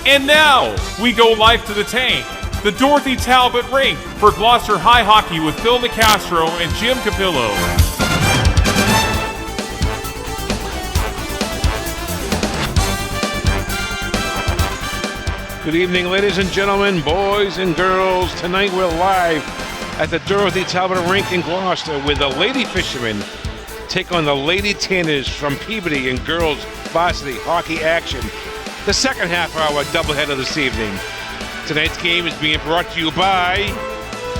And now, we go live to the tank, the Dorothy Talbot Rink, for Gloucester High Hockey with Phil Nicastro and Jim Capillo. Good evening, ladies and gentlemen, boys and girls. Tonight we're live at the Dorothy Talbot Rink in Gloucester, where the Lady Fishermen take on the Lady Tanners from Peabody in girls varsity hockey action. The second half of our doubleheader this evening. Tonight's game is being brought to you by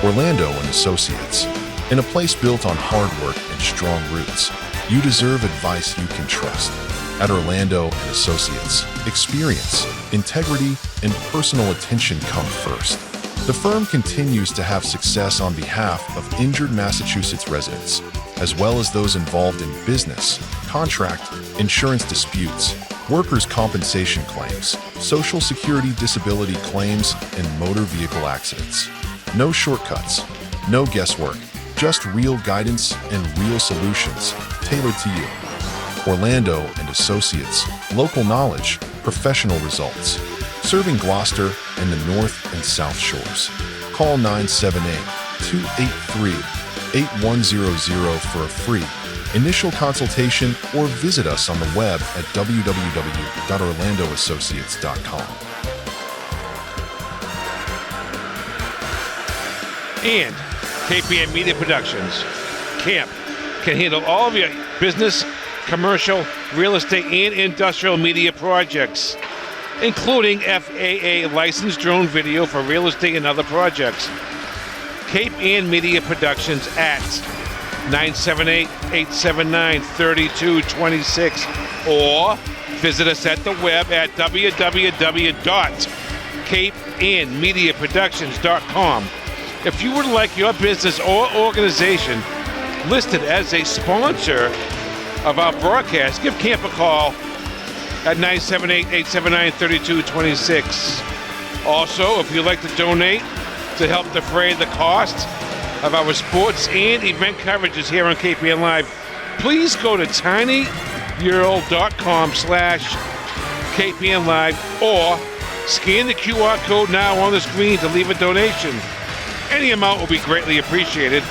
Orlando and Associates. In a place built on hard work and strong roots, you deserve advice you can trust. At Orlando and Associates, experience, integrity, and personal attention come first. The firm continues to have success on behalf of injured Massachusetts residents, as well as those involved in business, contract, insurance disputes, workers' compensation claims, Social Security disability claims, and motor vehicle accidents. No shortcuts, no guesswork, just real guidance and real solutions tailored to you. Orlando and Associates, local knowledge, professional results, serving Gloucester and the North and South Shores. Call 978-283-8100 for a free initial consultation or visit us on the web at www.orlandoassociates.com. And KPN Media Productions. Camp can handle all of your business, commercial, real estate, and industrial media projects, including FAA licensed drone video for real estate and other projects. Cape Ann Media Productions at 978-879-3226, or visit us at the web at www.capeannmediaproductions.com. If you would like your business or organization listed as a sponsor of our broadcast, give Camp a call at 978-879-3226. Also, if you'd like to donate to help defray the cost of our sports and event coverages here on KPN Live, please go to tinyurl.com/KPN Live or scan the QR code now on the screen to leave a donation. Any amount will be greatly appreciated.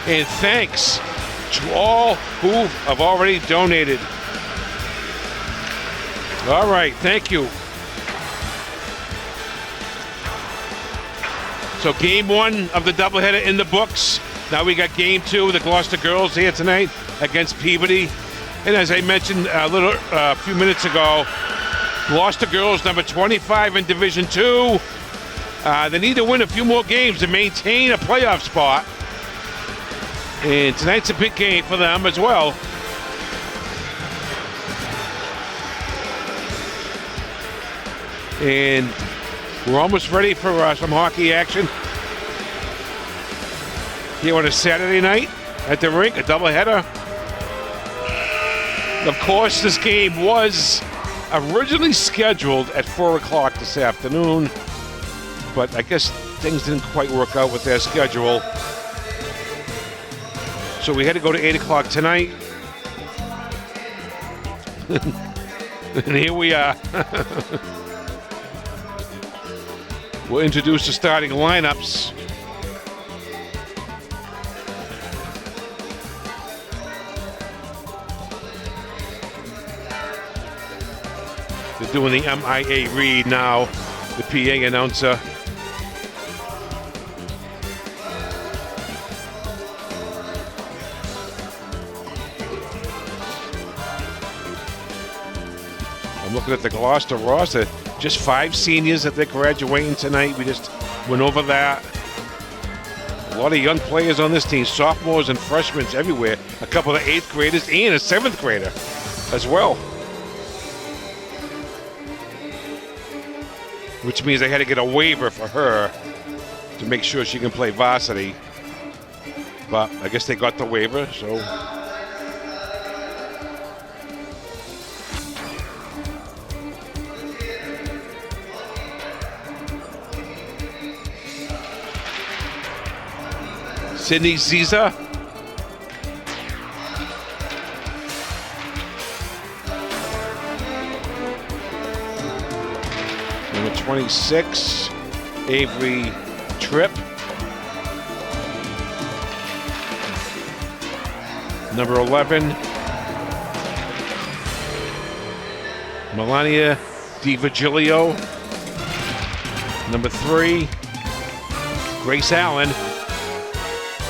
And thanks to all who have already donated. All right, thank you. So game one of the doubleheader in the books. Now we got game two. The Gloucester girls here tonight against Peabody. And as I mentioned a few minutes ago, Gloucester girls number 25 in Division 2. They need to win a few more games to maintain a playoff spot. And tonight's a big game for them as well. And we're almost ready for some hockey action here on a Saturday night at the rink, a doubleheader. Of course, this game was originally scheduled at 4 o'clock this afternoon, but I guess things didn't quite work out with their schedule. So we had to go to 8 o'clock tonight. And here we are. We'll introduce the starting lineups. They're doing the MIA read now, the PA announcer. I'm looking at the Gloucester roster. Just 5 seniors that they're graduating tonight. We just went over that. A lot of young players on this team, sophomores and freshmen everywhere. A couple of 8th graders and a 7th grader as well. Which means they had to get a waiver for her to make sure she can play varsity. But I guess they got the waiver, so. Sydney Ziza. Number 26, Avery Tripp. Number 11, Melania DiVirgilio. Number 3, Grace Allen.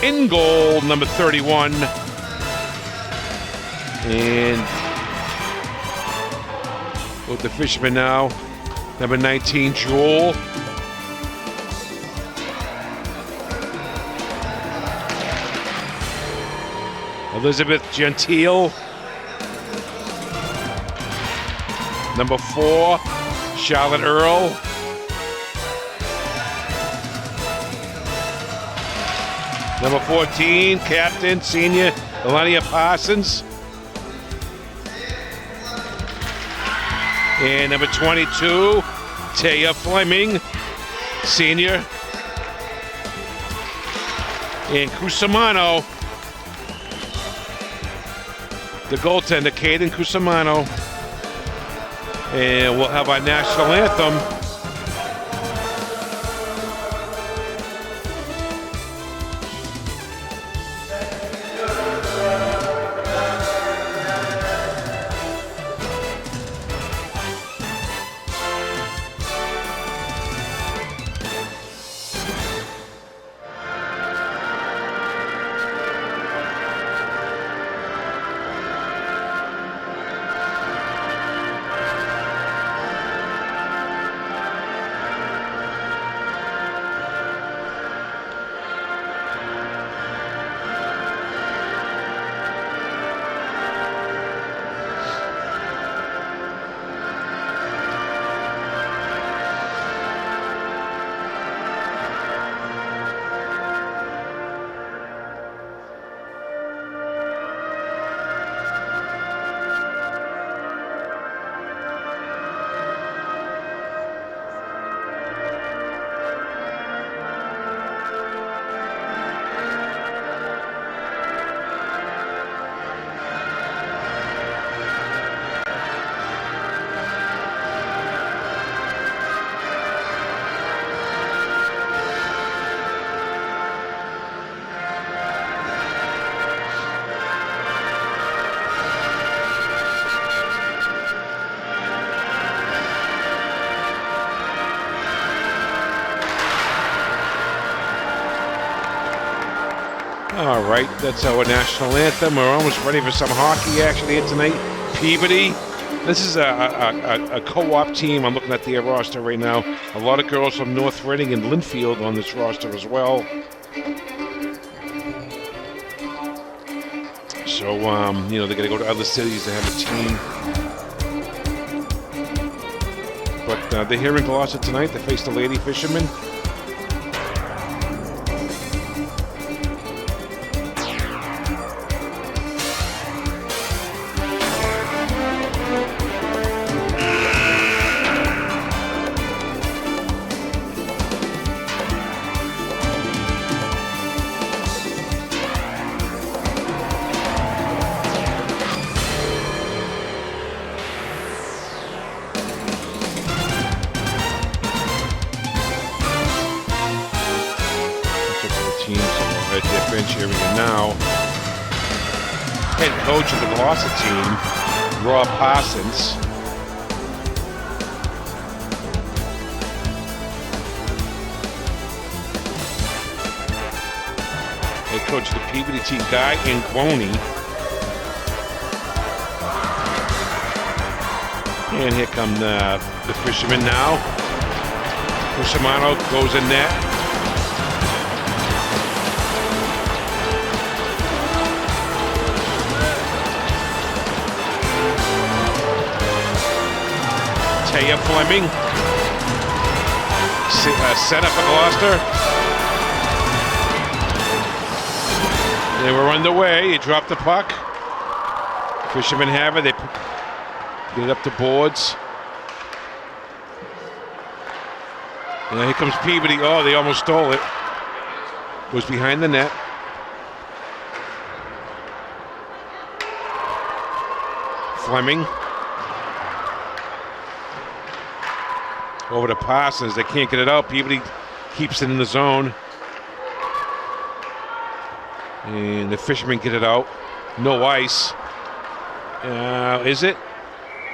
In goal, number 31. And with the Fishermen now, number 19, Jewel. Elizabeth Gentile. Number 4, Charlotte Earl. Number 14, Captain, Senior, Elania Parsons. And number 22, Taya Fleming, Senior. And Cusimano, the goaltender, Caden Cusimano. And we'll have our national anthem. All right, that's our national anthem. We're almost ready for some hockey action here tonight. Peabody. This is a co-op team. I'm looking at their roster right now. A lot of girls from North Reading and Linfield on this roster as well. So, you know, they're going to go to other cities to have a team. But they're here in Gloucester tonight to face the Lady Fishermen. Now, head coach of the Gloucester team, Rob Parsons. Head coach of the Peabody team, Guy Angwoni. And here come the Fishermen now. Cusimano goes in net. Taya Fleming, center for Gloucester. They were underway. He dropped the puck. Fishermen have it. They get it up the boards. And here comes Peabody. Oh, they almost stole it. Was behind the net. Fleming. Over to Parsons. They can't get it out. Peabody keeps it in the zone. And the fishermen get it out. No ice. Is it?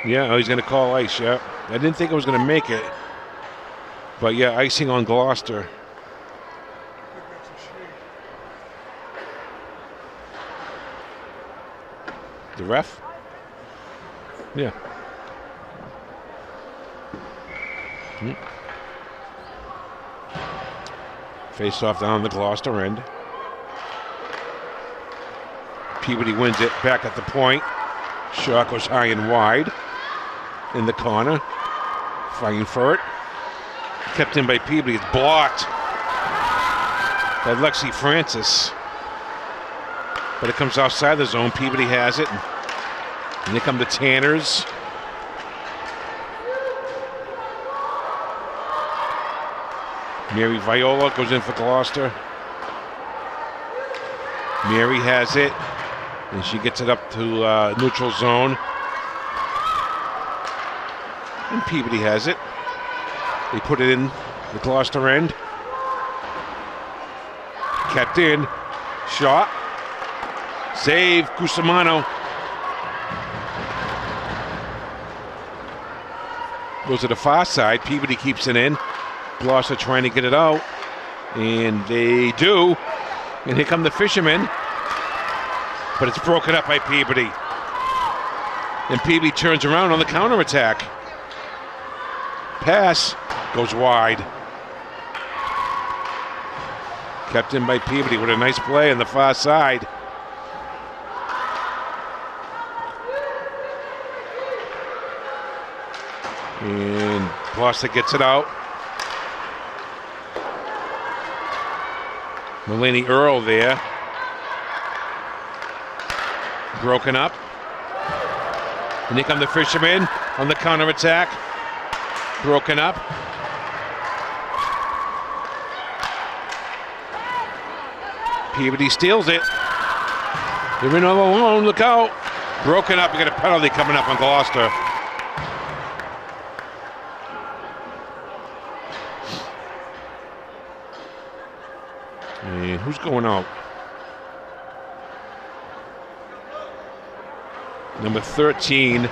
Yeah, oh, he's going to call ice, yeah. I didn't think I was going to make it. But yeah, icing on Gloucester. The ref? Yeah. Face off down the Gloucester end. Peabody wins it back at the point. Shot goes high and wide in the corner. Fighting for it. Kept in by Peabody. It's blocked by Lexi Francis. But it comes outside the zone. Peabody has it. And here come the Tanners. Mary Viola goes in for Gloucester. Mary has it. And she gets it up to neutral zone. And Peabody has it. They put it in the Gloucester end. Kept in. Shot. Save. Cusimano. Goes to the far side. Peabody keeps it in. Gloucester trying to get it out. And they do. And here come the fishermen. But it's broken up by Peabody. And Peabody turns around on the counterattack. Pass goes wide. Kept in by Peabody with a nice play on the far side. And Gloucester gets it out. Mulaney Earl there. Broken up. And here come the fishermen on the counterattack. Broken up. Peabody steals it. They're in all alone. Look out. Broken up. We got a penalty coming up on Gloucester. And who's going out? Number 13,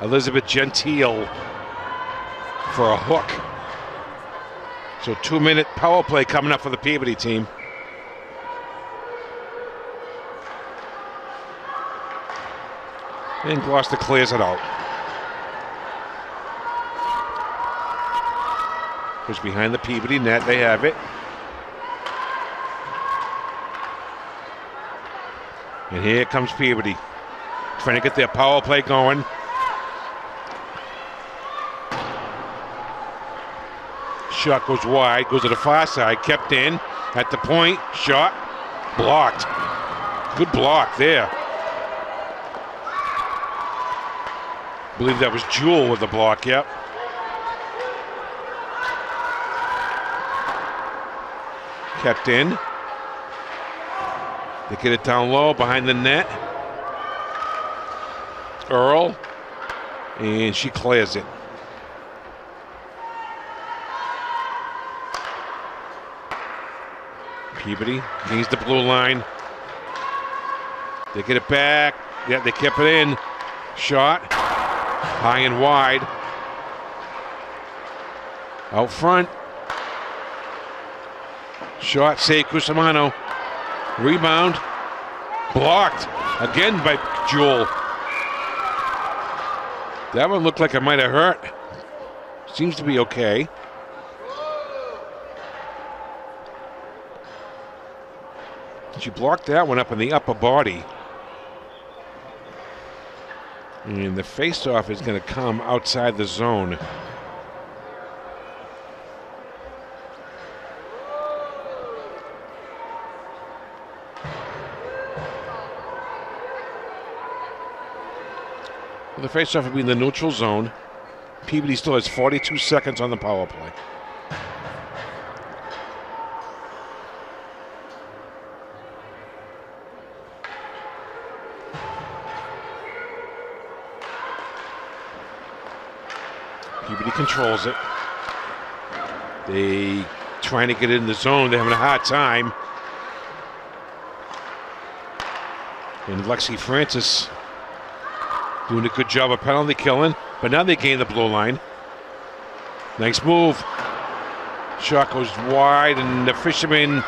Elizabeth Gentile for a hook. So 2-minute power play coming up for the Peabody team. And Gloucester clears it out. Goes behind the Peabody net. They have it. And here comes Peabody. Trying to get their power play going. Shot goes wide, goes to the far side, kept in at the point, shot, blocked. Good block there. I believe that was Jewel with the block, yep. Kept in. They get it down low behind the net. Earl, and she clears it. Peabody needs the blue line. They get it back. Yeah, they kept it in. Shot, high and wide. Out front. Shot, save Cusimano. Rebound, blocked again by Jewel. That one looked like it might have hurt. Seems to be okay. She blocked that one up in the upper body. And the face-off is going to come outside the zone. The face-off will be in the neutral zone. Peabody still has 42 seconds on the power play. Peabody controls it. They trying to get in the zone. They're having a hard time. And Lexi Francis doing a good job of penalty killing. But now they gain the blue line. Nice move. Shot goes wide and the fisherman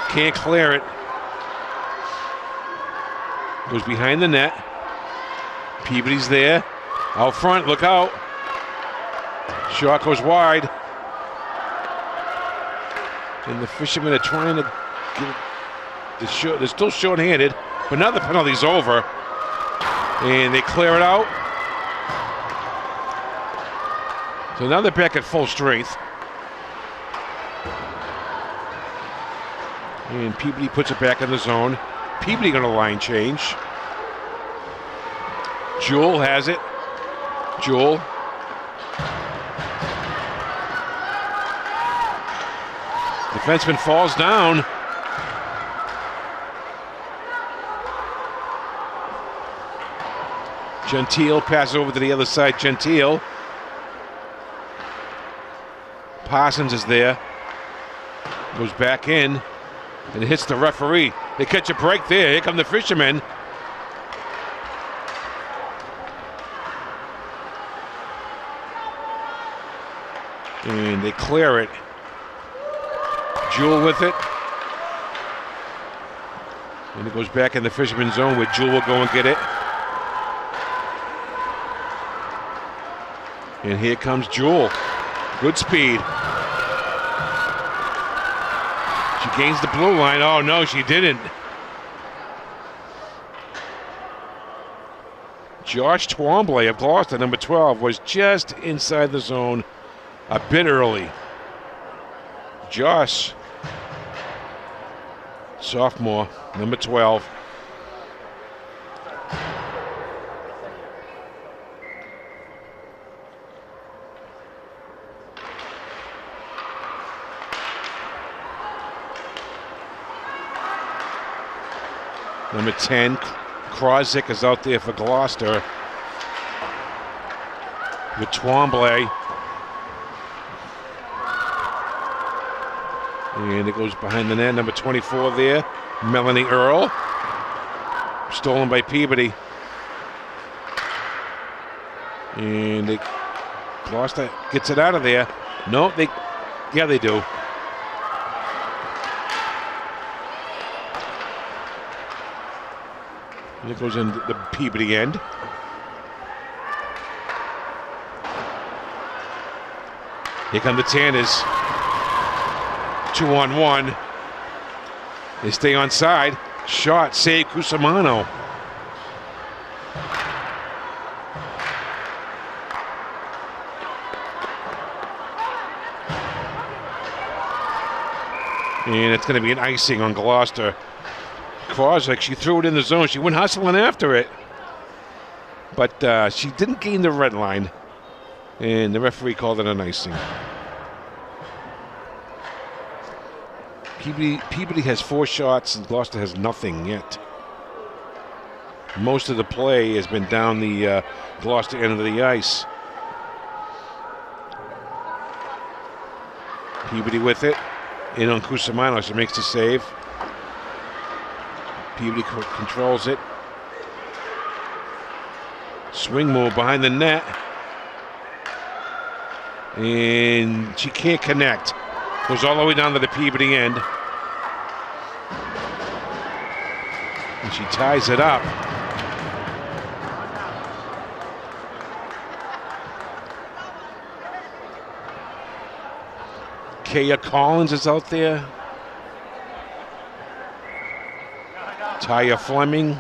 can't clear it. Goes behind the net. Peabody's there. Out front, look out. Shot goes wide. And the fishermen are trying to get it. They're still short-handed, but now the penalty's over. And they clear it out. So now they're back at full strength. And Peabody puts it back in the zone. Peabody going to line change. Jewel has it. Jewel. Defenseman falls down. Gentile passes over to the other side. Gentile. Parsons is there. Goes back in and hits the referee. They catch a break there. Here come the fishermen. And they clear it. Jewel with it. And it goes back in the fisherman's zone where Jewel will go and get it. And here comes Jewel. Good speed. She gains the blue line. Oh, no, she didn't. Josh Twombly of Gloucester, number 12, was just inside the zone a bit early. Josh, sophomore, number 12. Number 10, Krozik is out there for Gloucester with Twombly. And it goes behind the net. Number 24 there, Melanie Earl. Stolen by Peabody. And Gloucester gets it out of there. No, they do. And it goes in the Peabody end. Here come the Tanners. 2-on-1. They stay on side. Shot, save Cusimano. And it's going to be an icing on Gloucester. Krozik, she threw it in the zone. She went hustling after it. But she didn't gain the red line. And the referee called it an icing. Peabody has 4 shots and Gloucester has nothing yet. Most of the play has been down the Gloucester end of the ice. Peabody with it. In on Cusimano. She makes the save. Peabody controls it. Swing move behind the net. And she can't connect. Goes all the way down to the Peabody end. And she ties it up. Kaya Collins is out there. Taya Fleming.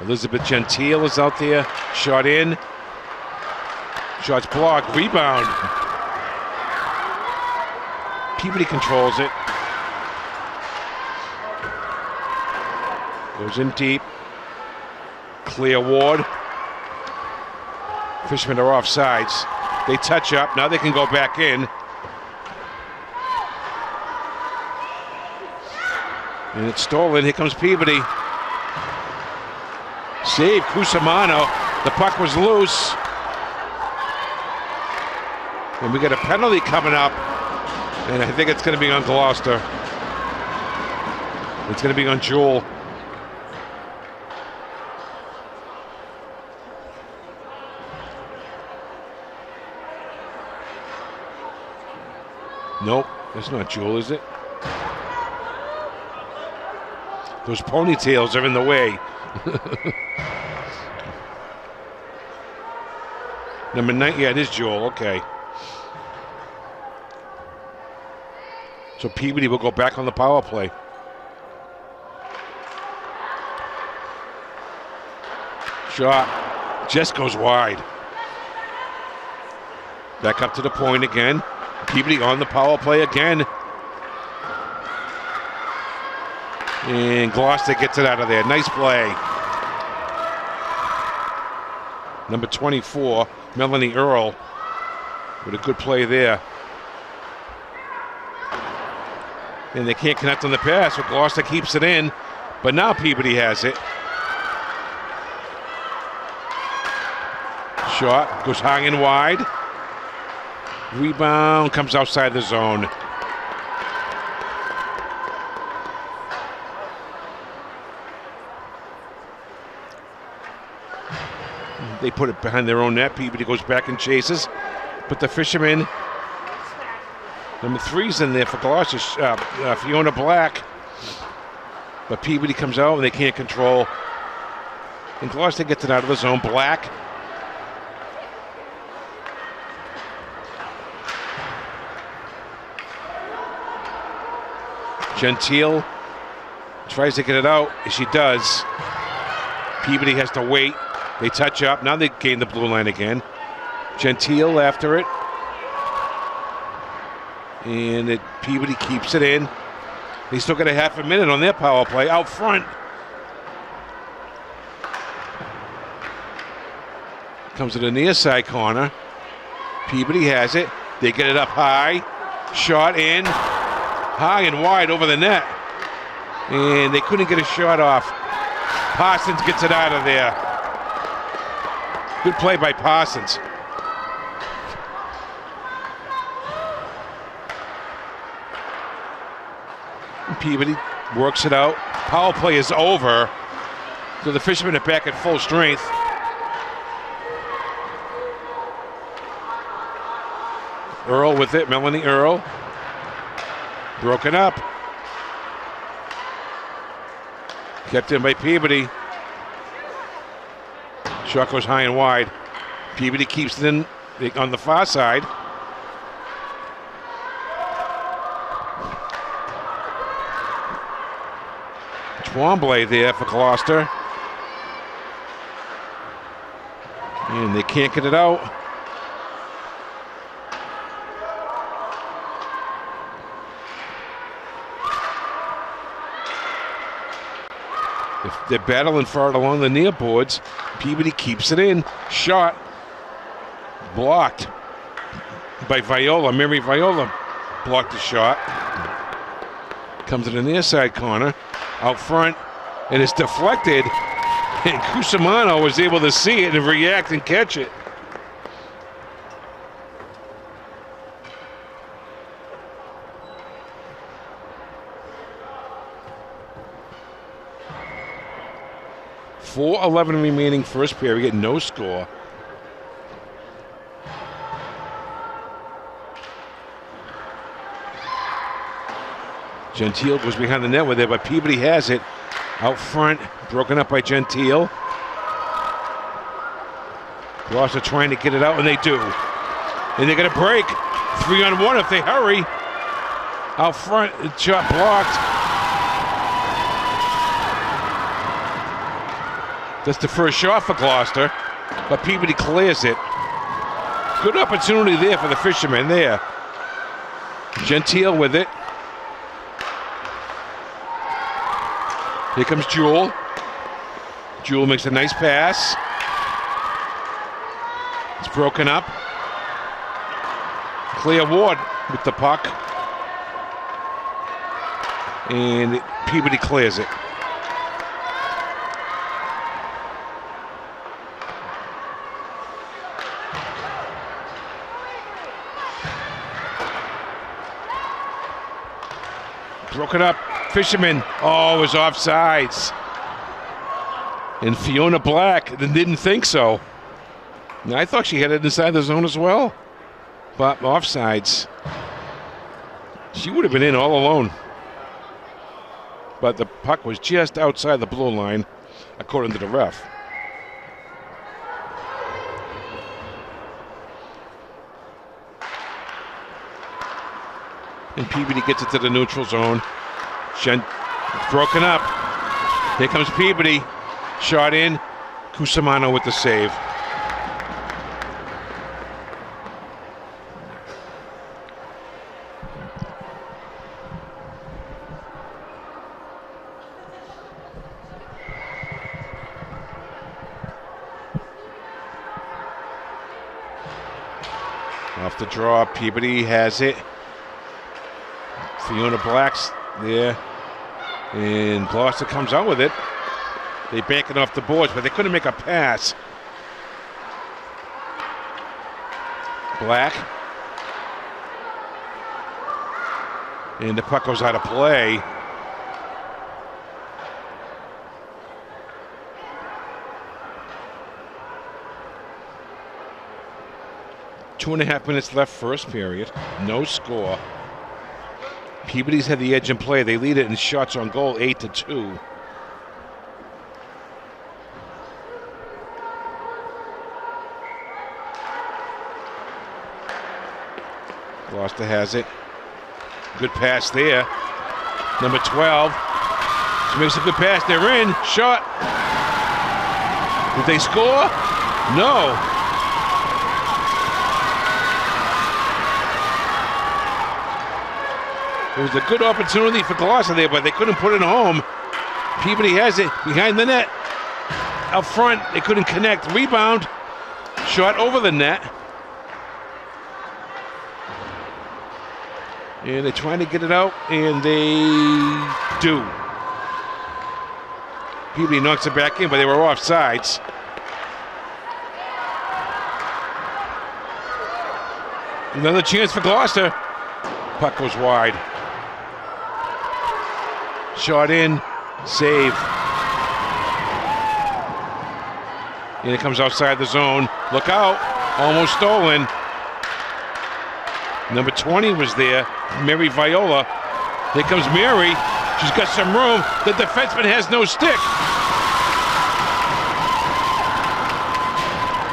Elizabeth Gentile is out there. Shot in. Shot's blocked. Rebound. Peabody controls it. Goes in deep. Clear Ward. Fishermen are off sides. They touch up. Now they can go back in. And it's stolen. Here comes Peabody. Save Cusimano. The puck was loose. And we got a penalty coming up, and I think it's going to be on Gloucester. It's going to be on Jewel. Nope, it's not Jewel, is it? Those ponytails are in the way. Number 9, yeah, it is Jewel, okay. So Peabody will go back on the power play. Shot just goes wide. Back up to the point again. Peabody on the power play again. And Gloucester gets it out of there. Nice play. Number 24, Melanie Earl, with a good play there. And they can't connect on the pass, so Gloucester keeps it in. But now Peabody has it. Shot goes high and wide. Rebound comes outside the zone. They put it behind their own net. Peabody goes back and chases. But the Fishermen, number 3's in there for Gloucester, Fiona Black. But Peabody comes out and they can't control. And Gloucester gets it out of the zone. Black. Gentile tries to get it out. She does. Peabody has to wait. They touch up. Now they gain the blue line again. Gentile after it. And Peabody keeps it in. They still got a half a minute on their power play out front. Comes to the near side corner. Peabody has it. They get it up high. Shot in. High and wide over the net. And they couldn't get a shot off. Parsons gets it out of there. Good play by Parsons. Peabody works it out. Power play is over. So the Fishermen are back at full strength. Earl with it, Melanie Earl. Broken up. Kept in by Peabody. Shot goes high and wide. Peabody keeps it in on the far side. Twombly there for Gloucester. And they can't get it out. They're battling for it along the near boards. Peabody keeps it in. Shot. Blocked by Viola. Mary Viola blocked the shot. Comes to the near side corner. Out front. And it's deflected. And Cusimano was able to see it and react and catch it. .4:11 remaining first period, no score. Gentile goes behind the net with it, but Peabody has it. Out front, broken up by Gentile. Gloucester trying to get it out, and they do. And they're going to break. 3-on-1 if they hurry. Out front, shot blocked. That's the first shot for Gloucester, but Peabody clears it. Good opportunity there for the Fishermen there. Gentile with it. Here comes Jewel. Jewel makes a nice pass. It's broken up. Claire Ward with the puck. And Peabody clears it. Broke it up. Fisherman. Oh, it was offsides. And Fiona Black didn't think so. And I thought she had it inside the zone as well. But offsides. She would have been in all alone. But the puck was just outside the blue line, according to the ref. And Peabody gets it to the neutral zone. Broken up. Here comes Peabody. Shot in. Cusimano with the save. Off the draw, Peabody has it. Fiona Black's there. And Gloucester comes out with it. They bank it off the boards, but they couldn't make a pass. Black. And the puck goes out of play. Two and a half minutes left first period. No score. Peabody's had the edge in play. They lead it in shots on goal 8-2. Gloucester has it. Good pass there. Number 12. She makes a good pass. They're in. Shot. Did they score? No. It was a good opportunity for Gloucester there, but they couldn't put it home. Peabody has it behind the net. Out front, they couldn't connect. Rebound. Shot over the net. And they're trying to get it out, and they do. Peabody knocks it back in, but they were offsides. Another chance for Gloucester. Puck goes wide. Shot in, save. And it comes outside the zone. Look out, almost stolen. Number 20 was there, Mary Viola. Here comes Mary. She's got some room. The defenseman has no stick.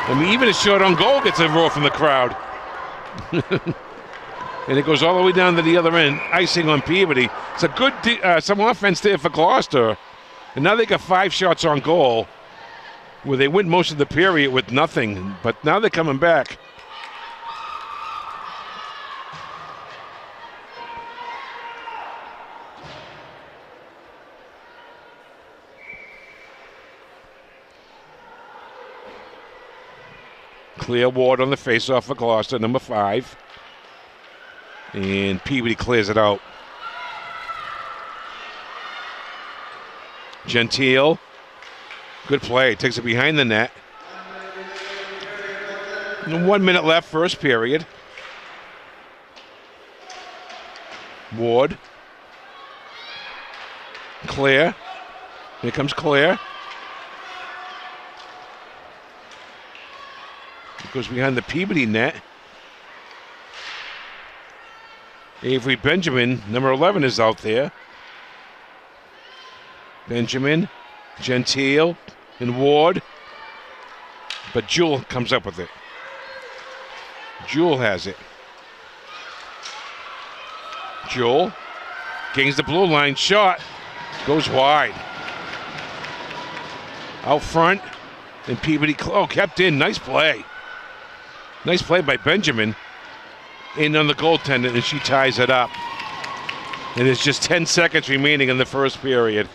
I mean, even a shot on goal gets a roar from the crowd. And it goes all the way down to the other end, icing on Peabody. It's a good, some offense there for Gloucester. And now they got 5 shots on goal, where they went most of the period with nothing. But now they're coming back. Clear Ward on the faceoff for Gloucester, number 5. And Peabody clears it out. Gentile. Good play. Takes it behind the net. And 1 minute left, first period. Ward. Claire. Here comes Claire. It goes behind the Peabody net. Avery Benjamin, number 11, is out there. Benjamin, Gentile, and Ward. But Jewell comes up with it. Jewell has it. Jewell gains the blue line. Shot. Goes wide. Out front. And Peabody, kept in. Nice play. Nice play by Benjamin. In on the goaltender, and she ties it up. And there's just 10 seconds remaining in the first period.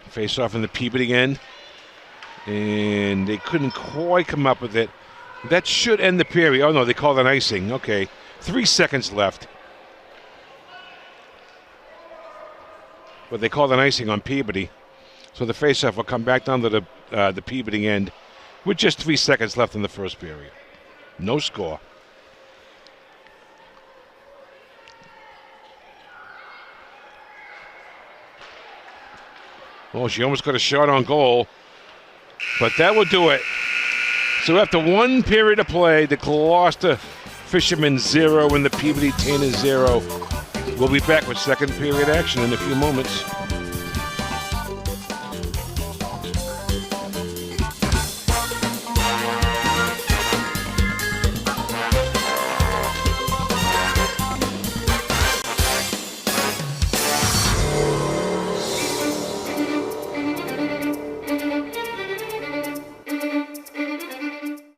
Face off in the Peabody end. And they couldn't quite come up with it. That should end the period. Oh, no, they called an icing. Okay. 3 seconds left. But they called an icing on Peabody. So the faceoff will come back down to the Peabody end with just 3 seconds left in the first period. No score. Oh, she almost got a shot on goal. But that will do it. So after 1 period of play, the Gloucester Fishermen 0 and the Peabody Tanners 0. We'll be back with second period action in a few moments.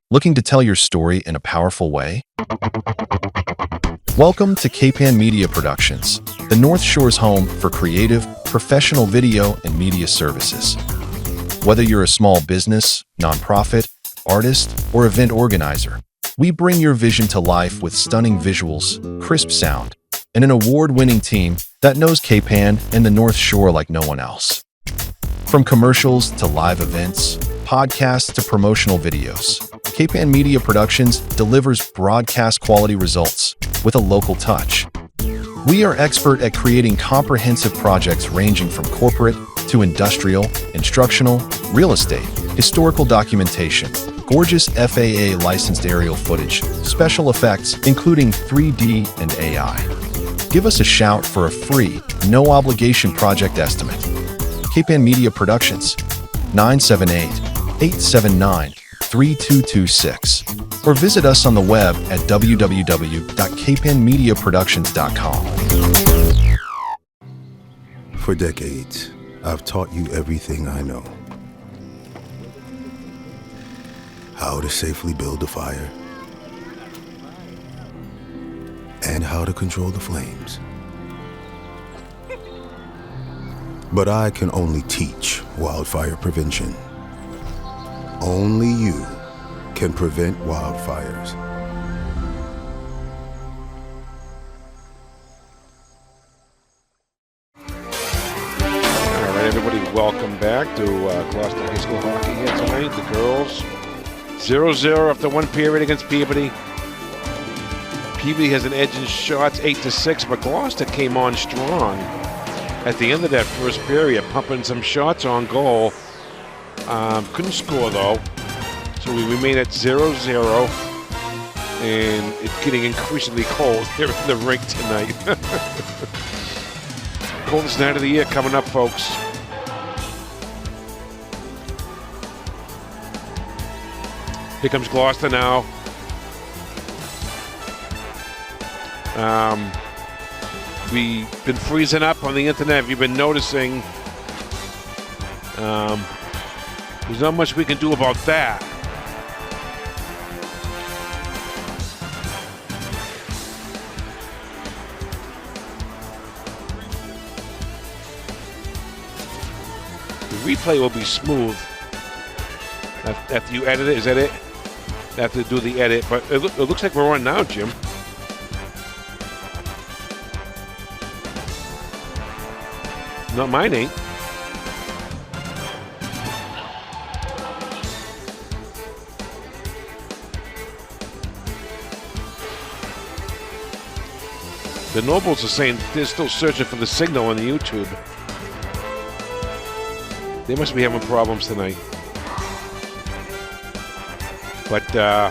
Looking to tell your story in a powerful way? Welcome to Capan Media Productions, the North Shore's home for creative, professional video and media services. Whether you're a small business, nonprofit, artist, or event organizer, we bring your vision to life with stunning visuals, crisp sound, and an award-winning team that knows Capan and the North Shore like no one else. From commercials to live events, podcasts to promotional videos, Capan Media Productions delivers broadcast quality results with a local touch. We are expert at creating comprehensive projects ranging from corporate to industrial, instructional, real estate, historical documentation, gorgeous FAA licensed aerial footage, special effects including 3D and AI. Give us a shout for a free, no-obligation project estimate. Capan Media Productions, 978-879-3226, or visit us on the web at www.capanmediaproductions.com. For decades, I've taught you everything I know. How to safely build a fire, and how to control the flames. But I can only teach wildfire prevention. Only you can prevent wildfires. All right, everybody, welcome back to Gloucester High School hockey here tonight. The girls 0-0 after 1 period against Peabody. Peabody has an edge in shots 8-6, but Gloucester came on strong at the end of that first period, pumping some shots on goal. Couldn't score though, so we remain at 0-0, and it's getting increasingly cold here in the rink tonight. Coldest night of the year coming up, folks. Here comes Gloucester now. We've been freezing up on the internet. Have you been noticing? There's not much we can do about that. The replay will be smooth after you edit it. Is that it? After you do the edit, but it looks like we're on now, Jim. Not mine ain't. The Nobles are saying they're still searching for the signal on the YouTube. They must be having problems tonight. But, are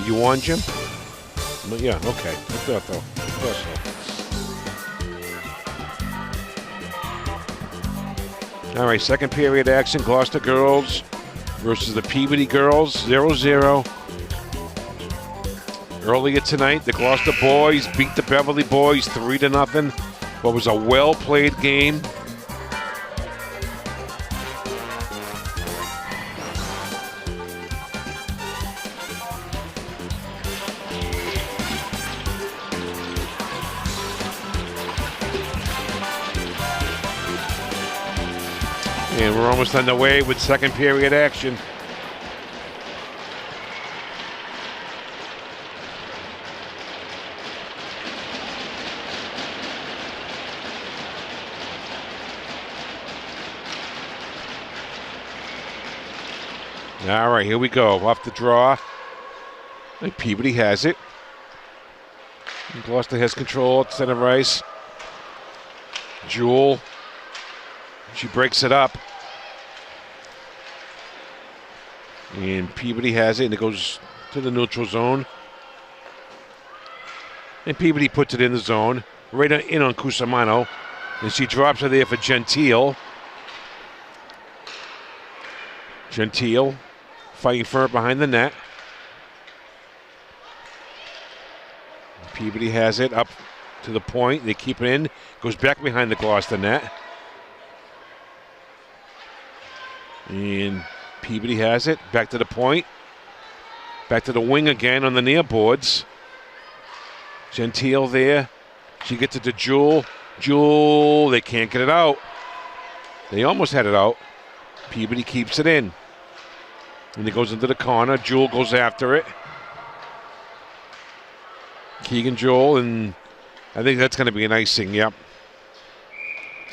you on, Jim? No, yeah, okay. I thought so. All right, second period action. Gloucester girls versus the Peabody girls, 0-0. Earlier tonight, the Gloucester boys beat the Beverly boys 3-0. What was a well-played game. And we're almost underway with second period action. All right, here we go. Off the draw. And Peabody has it. And Gloucester has control at center ice. Jewel. She breaks it up. And Peabody has it, and it goes to the neutral zone. And Peabody puts it in the zone, right in on Cusimano. And she drops her there for Gentile. Gentile fighting for it behind the net. Peabody has it up to the point. They keep it in. Goes back behind the Gloucester net. And Peabody has it. Back to the point. Back to the wing again on the near boards. Gentile there. She gets it to Jewel. Jewel, they can't get it out. They almost had it out. Peabody keeps it in. And it goes into the corner. Jewel goes after it. Keegan Jewel, and I think that's going to be an icing, yep.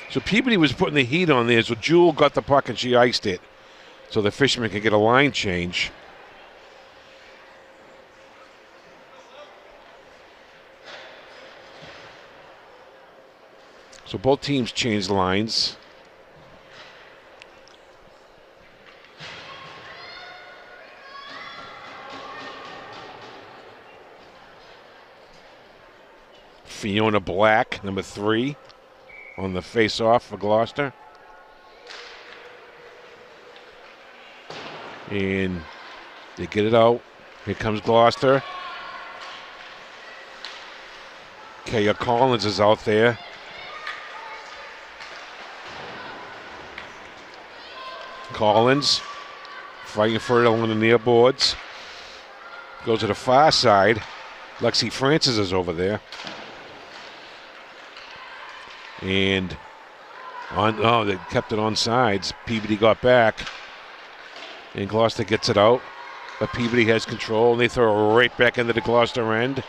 So Peabody was putting the heat on there, so Jewel got the puck and she iced it. So the Fishermen can get a line change. So both teams changed lines. Fiona Black, number 3, on the face-off for Gloucester. And they get it out. Here comes Gloucester. Kaya Collins is out there. Collins fighting for it along the near boards. Goes to the far side. Lexi Francis is over there. And they kept it on sides. Peabody got back. And Gloucester gets it out. But Peabody has control, and they throw it right back into the Gloucester end.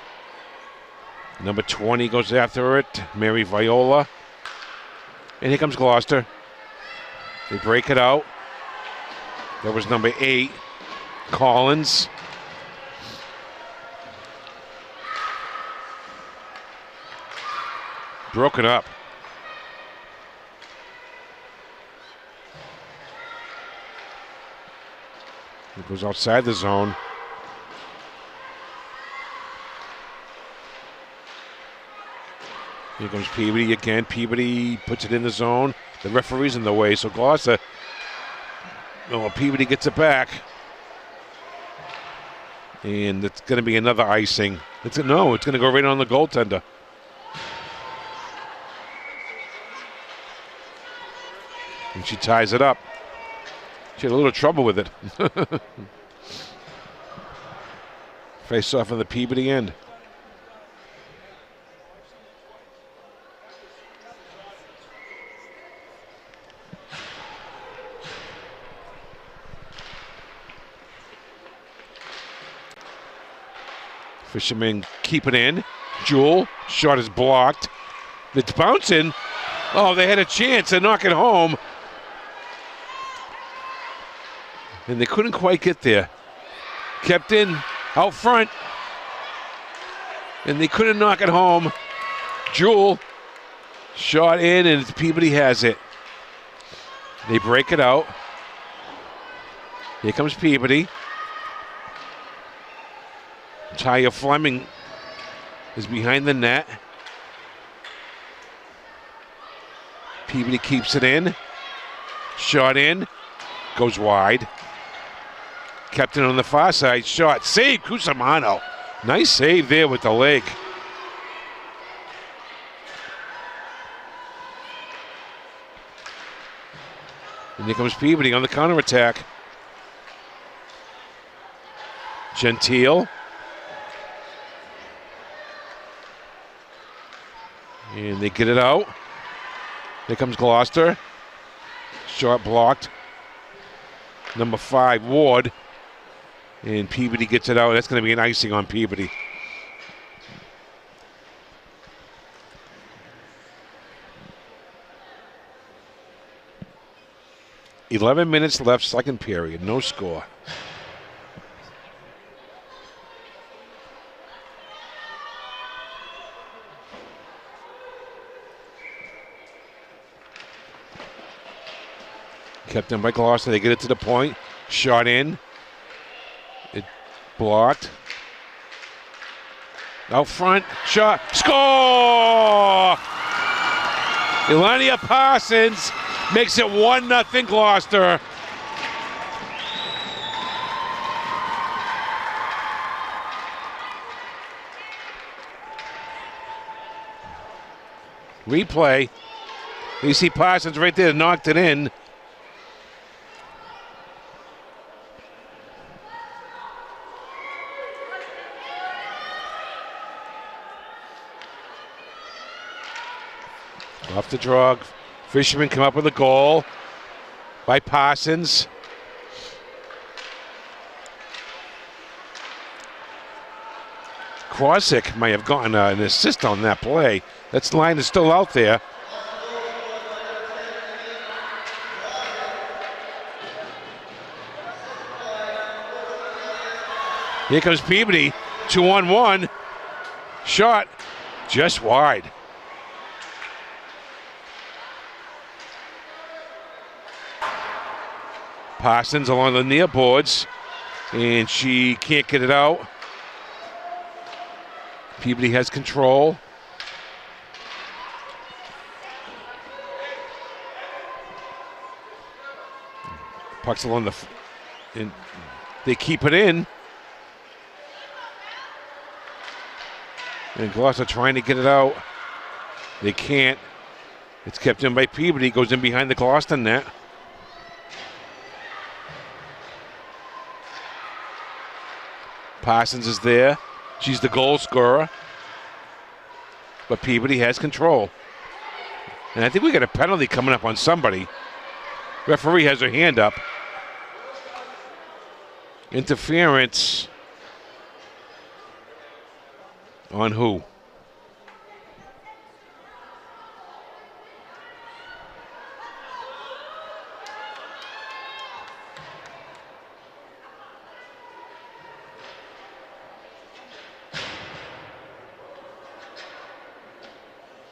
Number 20 goes after it, Mary Viola. And here comes Gloucester. They break it out. That was number 8, Collins. Broken up. It goes outside the zone. Here comes Peabody again. Peabody puts it in the zone. The referee's in the way, so Gloucester. Peabody gets it back. And it's going to be another icing. It's going to go right on the goaltender. And she ties it up. She had a little trouble with it. Face off on the Peabody end. Fishermen keep it in. Jewel, shot is blocked. It's bouncing. Oh, they had a chance to knock it home. And they couldn't quite get there. Kept in, out front. And they couldn't knock it home. Jewel, shot in, and Peabody has it. They break it out. Here comes Peabody. Taya Fleming is behind the net. Peabody keeps it in. Shot in. Goes wide. Kept it on the far side. Shot. Save Cusimano. Nice save there with the leg. And here comes Peabody on the counterattack. Gentile. And they get it out. Here comes Gloucester. Shot blocked. Number 5, Ward. And Peabody gets it out. That's going to be an icing on Peabody. 11 minutes left, second period. No score. Kept in by Gloucester. They get it to the point. Shot in. It blocked. Out front. Shot. Score! Elenia Parsons makes it 1-0 Gloucester. Replay. You see Parsons right there, knocked it in. Off the draw. Fisherman come up with a goal by Parsons. Krosick might have gotten an assist on that play. That line is still out there. Here comes Peabody, 2-on-1. Shot just wide. Parsons along the near boards, and she can't get it out. Peabody has control. Puck's along and they keep it in. And Gloucester trying to get it out. They can't. It's kept in by Peabody, goes in behind the Gloucester net. Parsons is there. She's the goal scorer. But Peabody has control. And I think we got a penalty coming up on somebody. Referee has her hand up. Interference. On who?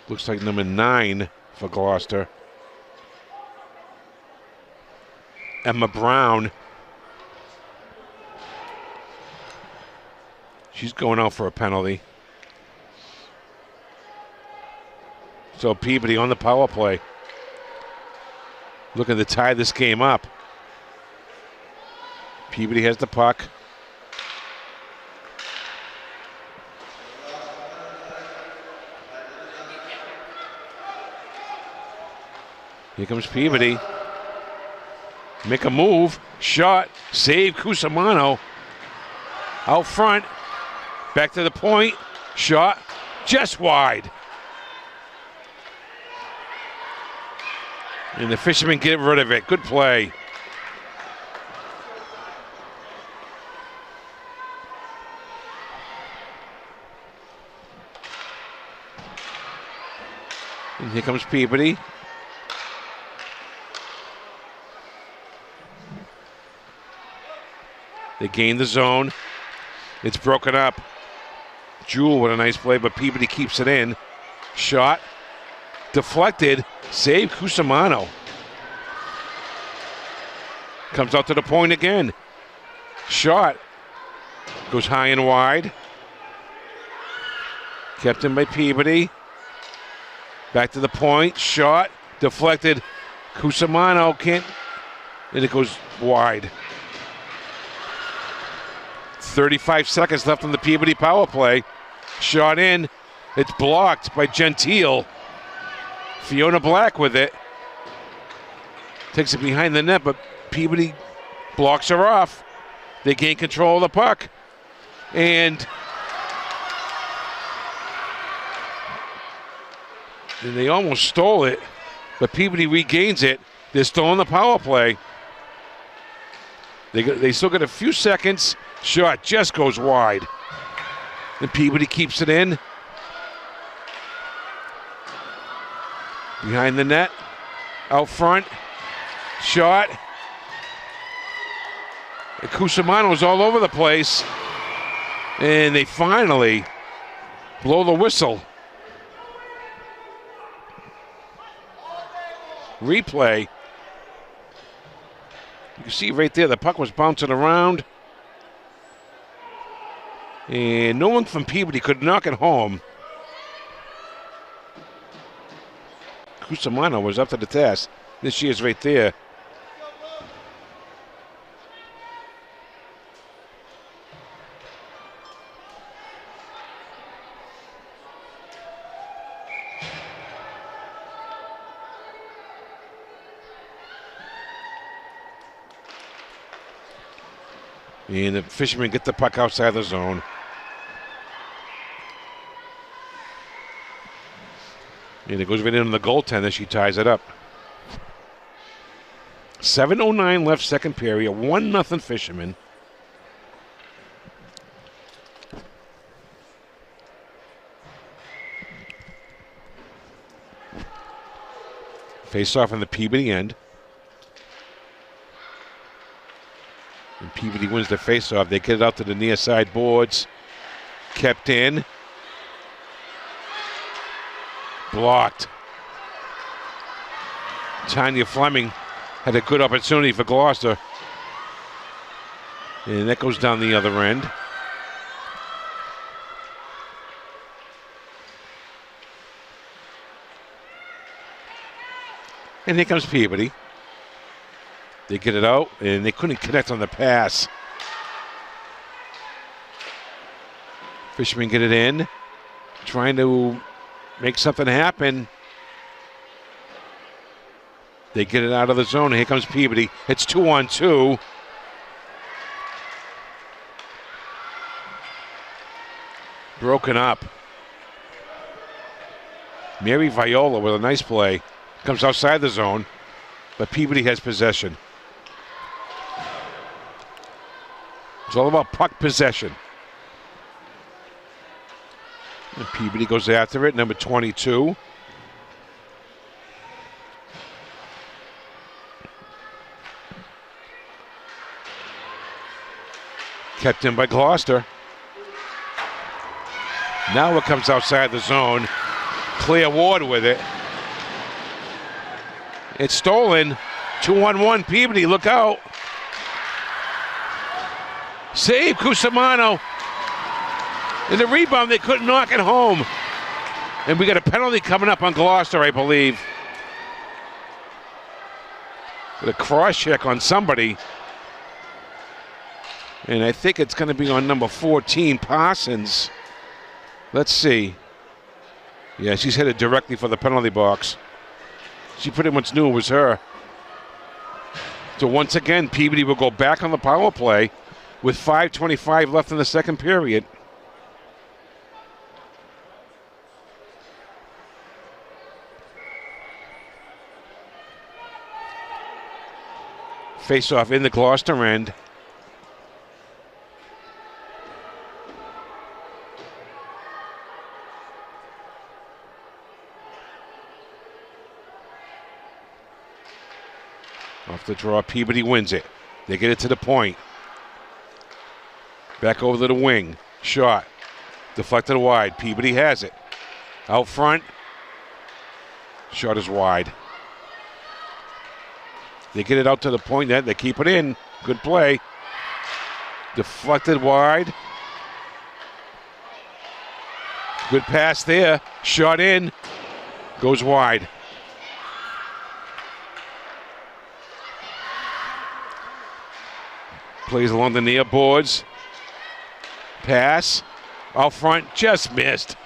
Looks like number 9 for Gloucester. Emma Brown. She's going out for a penalty. So Peabody on the power play. Looking to tie this game up. Peabody has the puck. Here comes Peabody. Make a move. Shot. Save Cusimano. Out front. Back to the point. Shot. Just wide. And the Fishermen get rid of it. Good play. And here comes Peabody. They gain the zone. It's broken up. Jewell with a nice play, but Peabody keeps it in. Shot. Deflected. Save Cusimano. Comes out to the point again. Shot. Goes high and wide. Kept in by Peabody. Back to the point. Shot. Deflected. Cusimano can't. And it goes wide. 35 seconds left on the Peabody power play. Shot in. It's blocked by Gentile. Fiona Black with it. Takes it behind the net, but Peabody blocks her off. They gain control of the puck. And they almost stole it, but Peabody regains it. They're still on the power play. They still got a few seconds. Shot just goes wide. And Peabody keeps it in. Behind the net. Out front. Shot. Cusimano's all over the place. And they finally blow the whistle. Replay. You can see right there the puck was bouncing around. And no one from Peabody could knock it home. Cusimano was up to the task. This she is right there. And the fishermen get the puck outside the zone. And it goes right into the goaltender. She ties it up. 7:09 left, second period. 1-0 Fishermen. Face off in the Peabody end. And Peabody wins the face-off. They get it out to the near side boards. Kept in. Blocked. Tanya Fleming had a good opportunity for Gloucester. And that goes down the other end. And here comes Peabody. They get it out, and they couldn't connect on the pass. Fishermen get it in, trying to make something happen. They get it out of the zone. Here comes Peabody. It's 2-on-2. Broken up. Mary Viola with a nice play. Comes outside the zone, but Peabody has possession. It's all about puck possession. And Peabody goes after it, number 22. Kept in by Gloucester. Now it comes outside the zone. Claire Ward with it. It's stolen. 2-on-1 Peabody, look out. Save Cusimano. And the rebound, they couldn't knock it home. And we got a penalty coming up on Gloucester, I believe. With a cross check on somebody. And I think it's going to be on number 14, Parsons. Let's see. Yeah, she's headed directly for the penalty box. She pretty much knew it was her. So once again, Peabody will go back on the power play with 5:25 left in the second period. Face off in the Gloucester end. Off the draw, Peabody wins it. They get it to the point. Back over to the wing. Shot. Deflected wide. Peabody has it. Out front. Shot is wide. They get it out to the point net. They keep it in. Good play. Deflected wide. Good pass there. Shot in. Goes wide. Plays along the near boards. Pass. Out front. Just missed.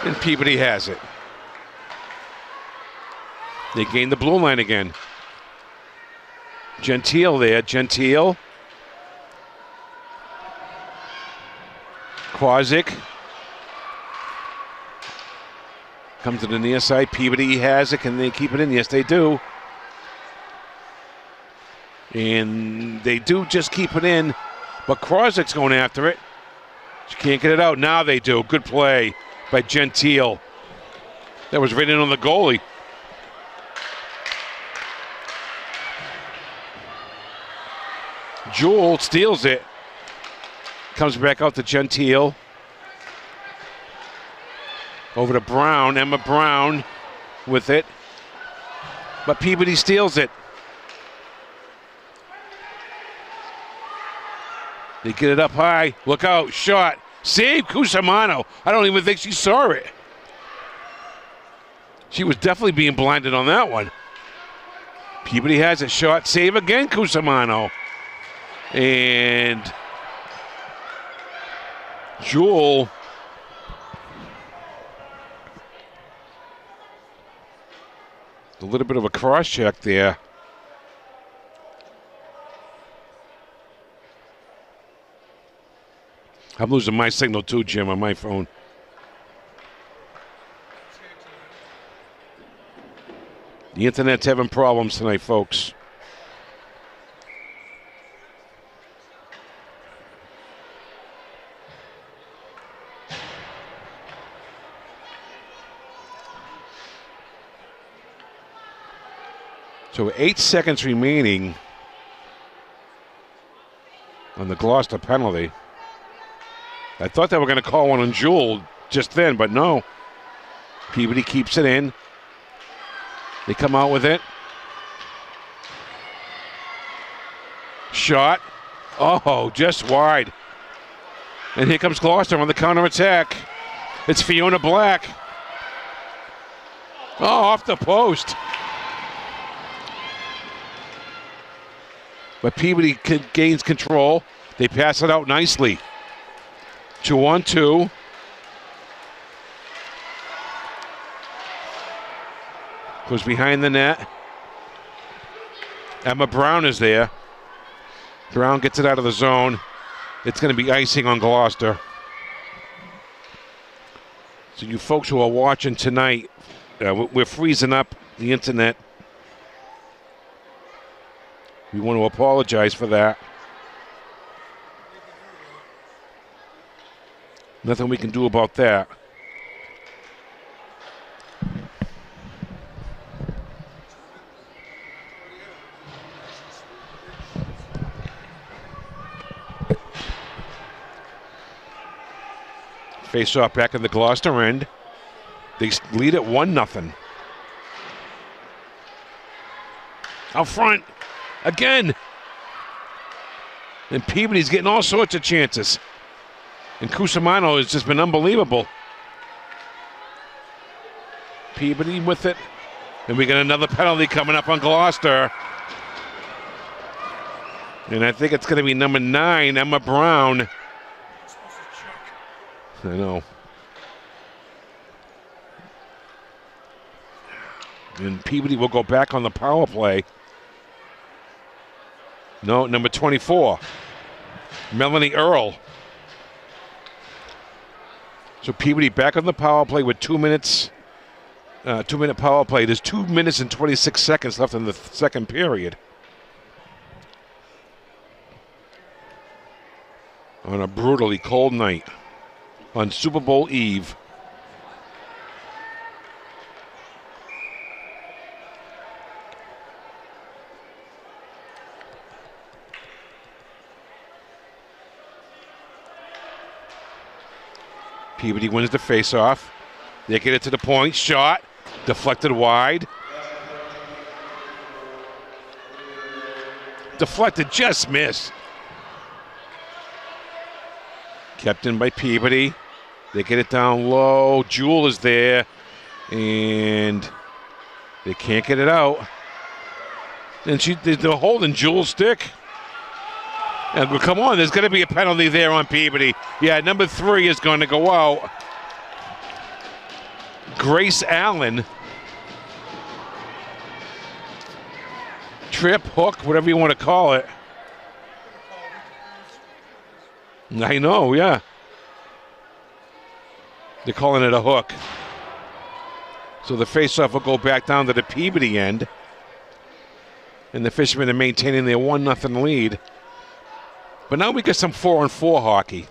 And Peabody has it. They gain the blue line again. Gentile there. Gentile. Quasic. Comes to the near side. Peabody has it. Can they keep it in? Yes, they do. And they do just keep it in. But Quasic's going after it. She can't get it out. Now they do. Good play by Gentile. That was right in on the goalie. Jewel steals it. Comes back out to Gentile. Over to Brown. Emma Brown with it. But Peabody steals it. They get it up high. Look out. Shot. Save Cusimano. I don't even think she saw it. She was definitely being blinded on that one. Peabody has a shot. Save again, Cusimano. And Jewel. A little bit of a cross check there. I'm losing my signal too, Jim, on my phone. The internet's having problems tonight, folks. So 8 seconds remaining on the Gloucester penalty. I thought they were going to call one on Jewel just then, but no. Peabody keeps it in. They come out with it. Shot. Oh, just wide. And here comes Gloucester on the counterattack. It's Fiona Black. Oh, off the post. But Peabody gains control. They pass it out nicely. 2-on-2. Goes behind the net. Emma Brown is there. Brown gets it out of the zone. It's going to be icing on Gloucester. So you folks who are watching tonight, we're freezing up the internet. We want to apologize for that. Nothing we can do about that. Face off back in the Gloucester end. They lead at 1-0. Out front. Again. And Peabody's getting all sorts of chances. And Cusimano has just been unbelievable. Peabody with it. And we got another penalty coming up on Gloucester. And I think it's going to be number 9, Emma Brown. I know. And Peabody will go back on the power play. No, number 24, Melanie Earl. So Peabody back on the power play with 2 minutes, 2-minute power play. There's 2 minutes and 26 seconds left in the second period. On a brutally cold night. On Super Bowl Eve. Peabody wins the face-off. They get it to the point. Shot. Deflected wide. Deflected, just missed. Kept in by Peabody. They get it down low. Jewel is there. And they can't get it out. And they're holding Jewel's stick. And come on, there's going to be a penalty there on Peabody. Yeah, number 3 is going to go out. Grace Allen. Trip, hook, whatever you want to call it. I know, yeah. They're calling it a hook. So the faceoff will go back down to the Peabody end. And the Fishermen are maintaining their 1-0 lead. But now we get some 4-on-4 hockey.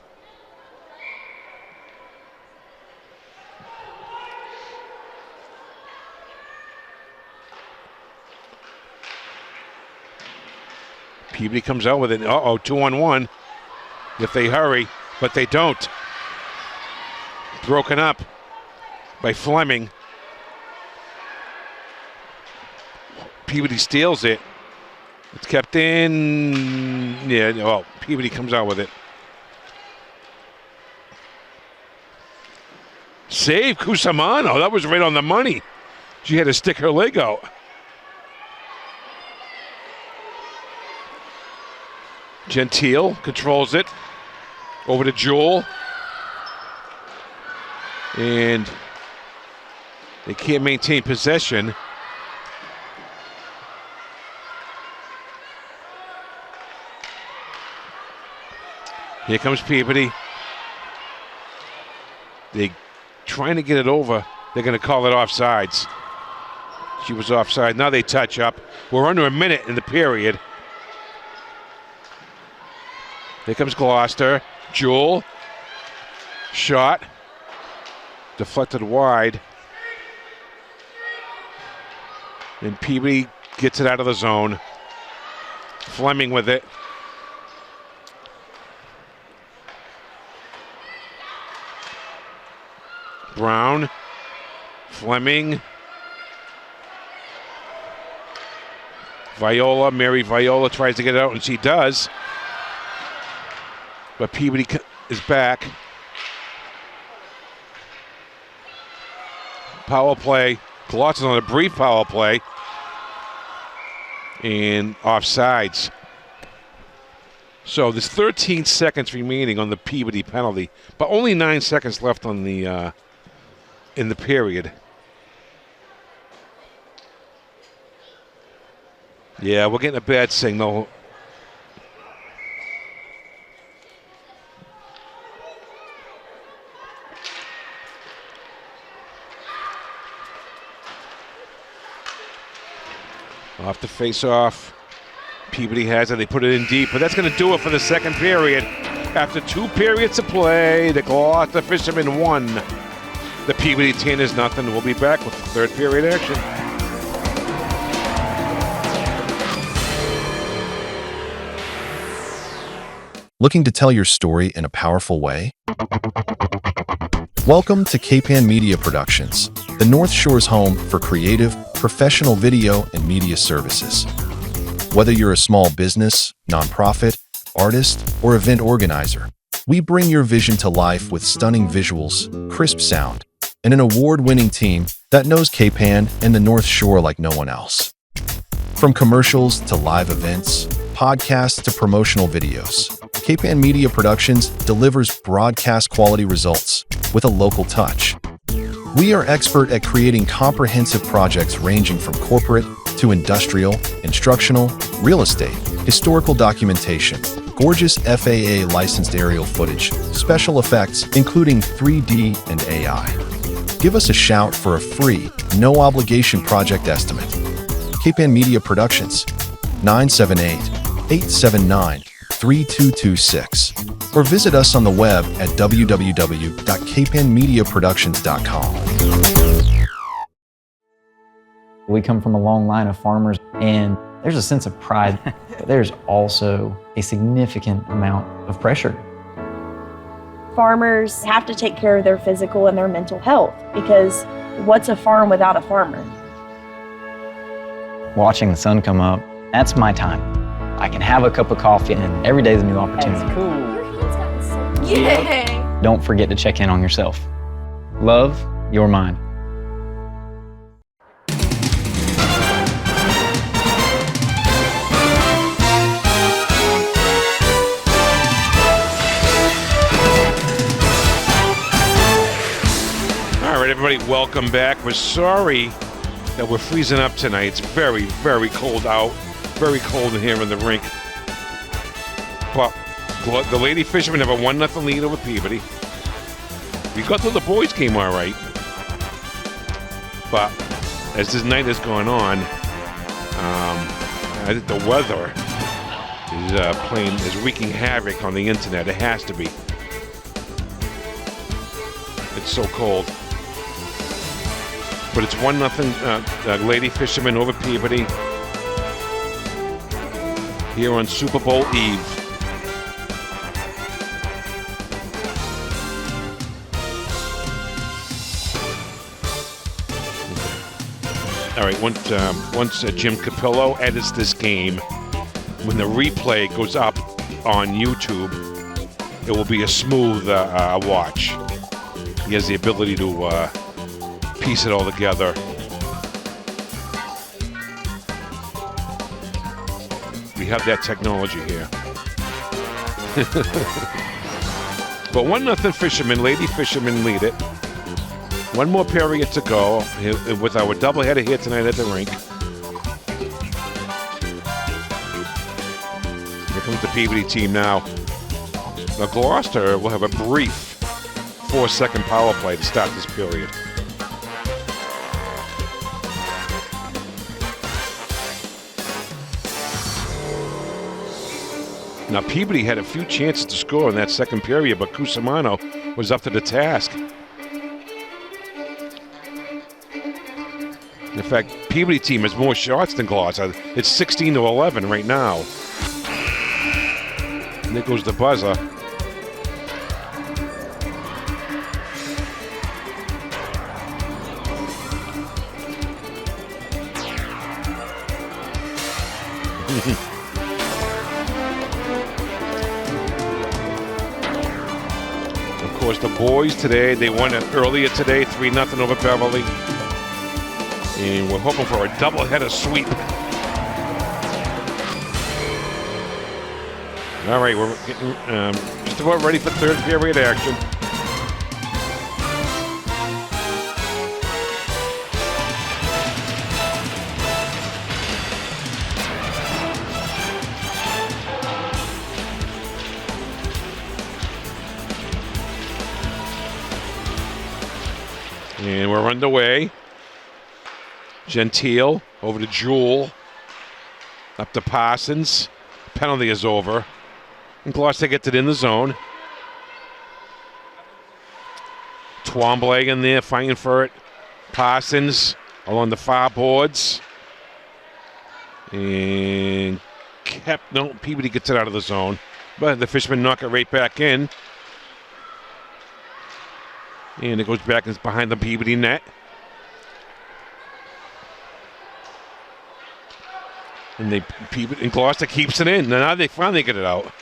Peabody comes out with it. 2-on-1 if they hurry, but they don't. Broken up by Fleming. Peabody steals it. It's kept in. Yeah, well, Peabody comes out with it. Save Cusimano. That was right on the money. She had to stick her leg out. Gentile controls it. Over to Jewel. And they can't maintain possession. Here comes Peabody. They trying to get it over. They're going to call it offsides. She was offside. Now they touch up. We're under a minute in the period. Here comes Gloucester. Jewel. Shot. Deflected wide. And Peabody gets it out of the zone. Fleming with it. Brown. Fleming. Viola. Mary Viola tries to get it out, and she does. But Peabody is back. Power play. Gloucester's on a brief power play. And offsides. So there's 13 seconds remaining on the Peabody penalty, but only 9 seconds left on the in the period. Yeah, we're getting a bad signal. Off the face-off. Peabody has it. They put it in deep, but that's going to do it for the second period. After 2 periods of play, the Gloucester Fishermen won. The Peabody 10 is nothing. We'll be back with the third period action. Looking to tell your story in a powerful way? Welcome to Capan Media Productions, the North Shore's home for creative, professional video and media services. Whether you're a small business, nonprofit, artist, or event organizer, we bring your vision to life with stunning visuals, crisp sound, and an award-winning team that knows Capan and the North Shore like no one else. From commercials to live events, podcasts to promotional videos, Capan Media Productions delivers broadcast quality results with a local touch. We are expert at creating comprehensive projects ranging from corporate to industrial, instructional, real estate, historical documentation, gorgeous FAA licensed aerial footage, special effects, including 3D and AI. Give us a shout for a free, no-obligation project estimate. Capan Media Productions, 978-879-3226. Or visit us on the web at www.capanmediaproductions.com. We come from a long line of farmers, and there's a sense of pride, but there's also a significant amount of pressure. Farmers have to take care of their physical and their mental health, because what's a farm without a farmer? Watching the sun come up, that's my time. I can have a cup of coffee, and every day is a new opportunity. That's cool. Your hand's gotten so cute. Yay! Don't forget to check in on yourself. Love your mind. All right, everybody, welcome back. We're sorry that we're freezing up tonight. It's very, very cold out. Very cold in here in the rink. But the Lady Fishermen have a 1-0 lead over Peabody. We got through the boys' game all right. But as this night has gone on, I think the weather is wreaking havoc on the internet. It has to be. It's so cold. But it's 1-0 Lady Fishermen over Peabody. here on Super Bowl Eve. All right, once Jim Capillo edits this game, when the replay goes up on YouTube, it will be a smooth watch. He has the ability to piece it all together. We have that technology here. But 1-0 Fishermen. Lady Fishermen lead it. One more period to go with our doubleheader here tonight at the rink. Here comes the Peabody team now. Now Gloucester will have a brief 4-second power play to start this period. Now Peabody had a few chances to score in that second period, but Cusimano was up to the task. In fact, Peabody team has more shots than Gloucester. It's 16-11 right now. And there goes the buzzer. Of course, the boys today, they won it earlier today, 3-0 over Beverly. And we're hoping for a doubleheader sweep. All right, we're getting just about ready for third period action. And we're underway. Gentile over to Jewell. Up to Parsons. Penalty is over. And Gloucester gets it in the zone. Twombly in there fighting for it. Parsons along the far boards. And Peabody gets it out of the zone. But the Fishermen knock it right back in. And it goes back and it's behind the Peabody net. And Gloucester keeps it in. Now they finally get it out.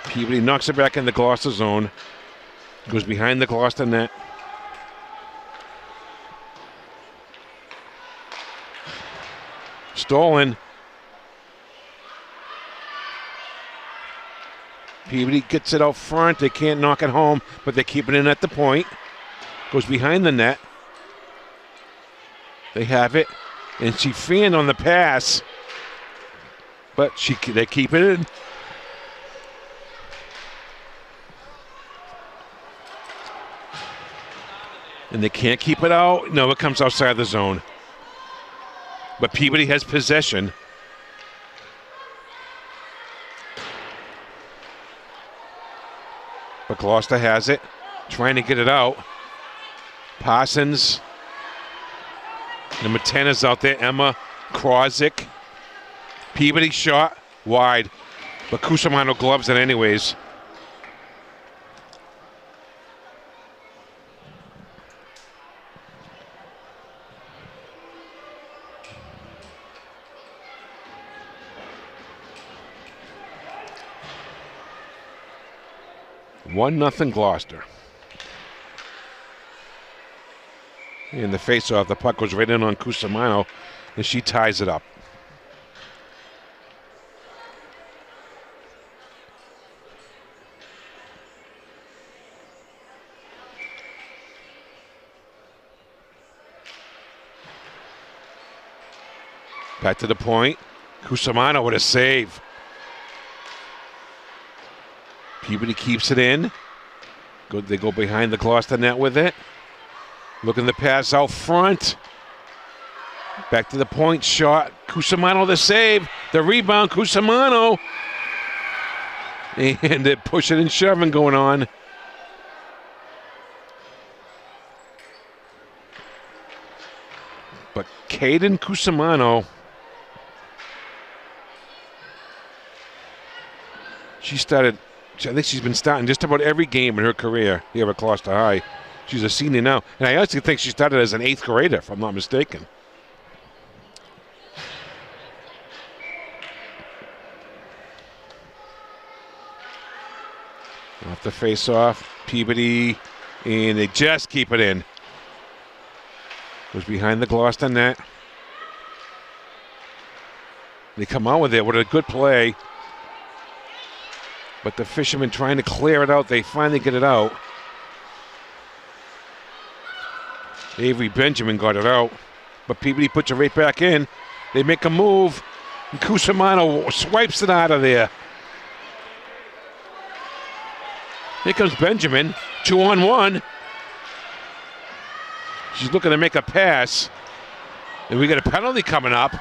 Peabody knocks it back in the Gloucester zone. Goes behind the Gloucester net. Stolen. Peabody gets it out front. They can't knock it home, but they keep it in at the point. Goes behind the net. They have it, and she fanned on the pass, but they keep it in. And they can't keep it out. No, it comes outside the zone. But Peabody has possession. But Gloucester has it, trying to get it out. Parsons. Number 10 is out there, Emma Krozik. Peabody shot wide, but Cusimano gloves it anyways. One nothing Gloucester. In the face-off, the puck goes right in on Cusimano, and she ties it up. Back to the point. Cusimano with a save. Peabody keeps it in. They go behind the Gloucester net with it. Looking to pass out front. Back to the point shot. Cusimano the save. The rebound, Cusimano. And they're pushing and shoving going on. But Caden Cusimano. I think she's been starting just about every game in her career here at Gloucester High. She's a senior now. And I actually think she started as an 8th grader, if I'm not mistaken. Off the face-off, Peabody, and they just keep it in. Was behind the Gloucester net. They come out with it. What a good play. But the Fishermen trying to clear it out. They finally get it out. Avery Benjamin got it out. But Peabody puts it right back in. They make a move. And Cusimano swipes it out of there. Here comes Benjamin. 2-on-1. She's looking to make a pass. And we got a penalty coming up.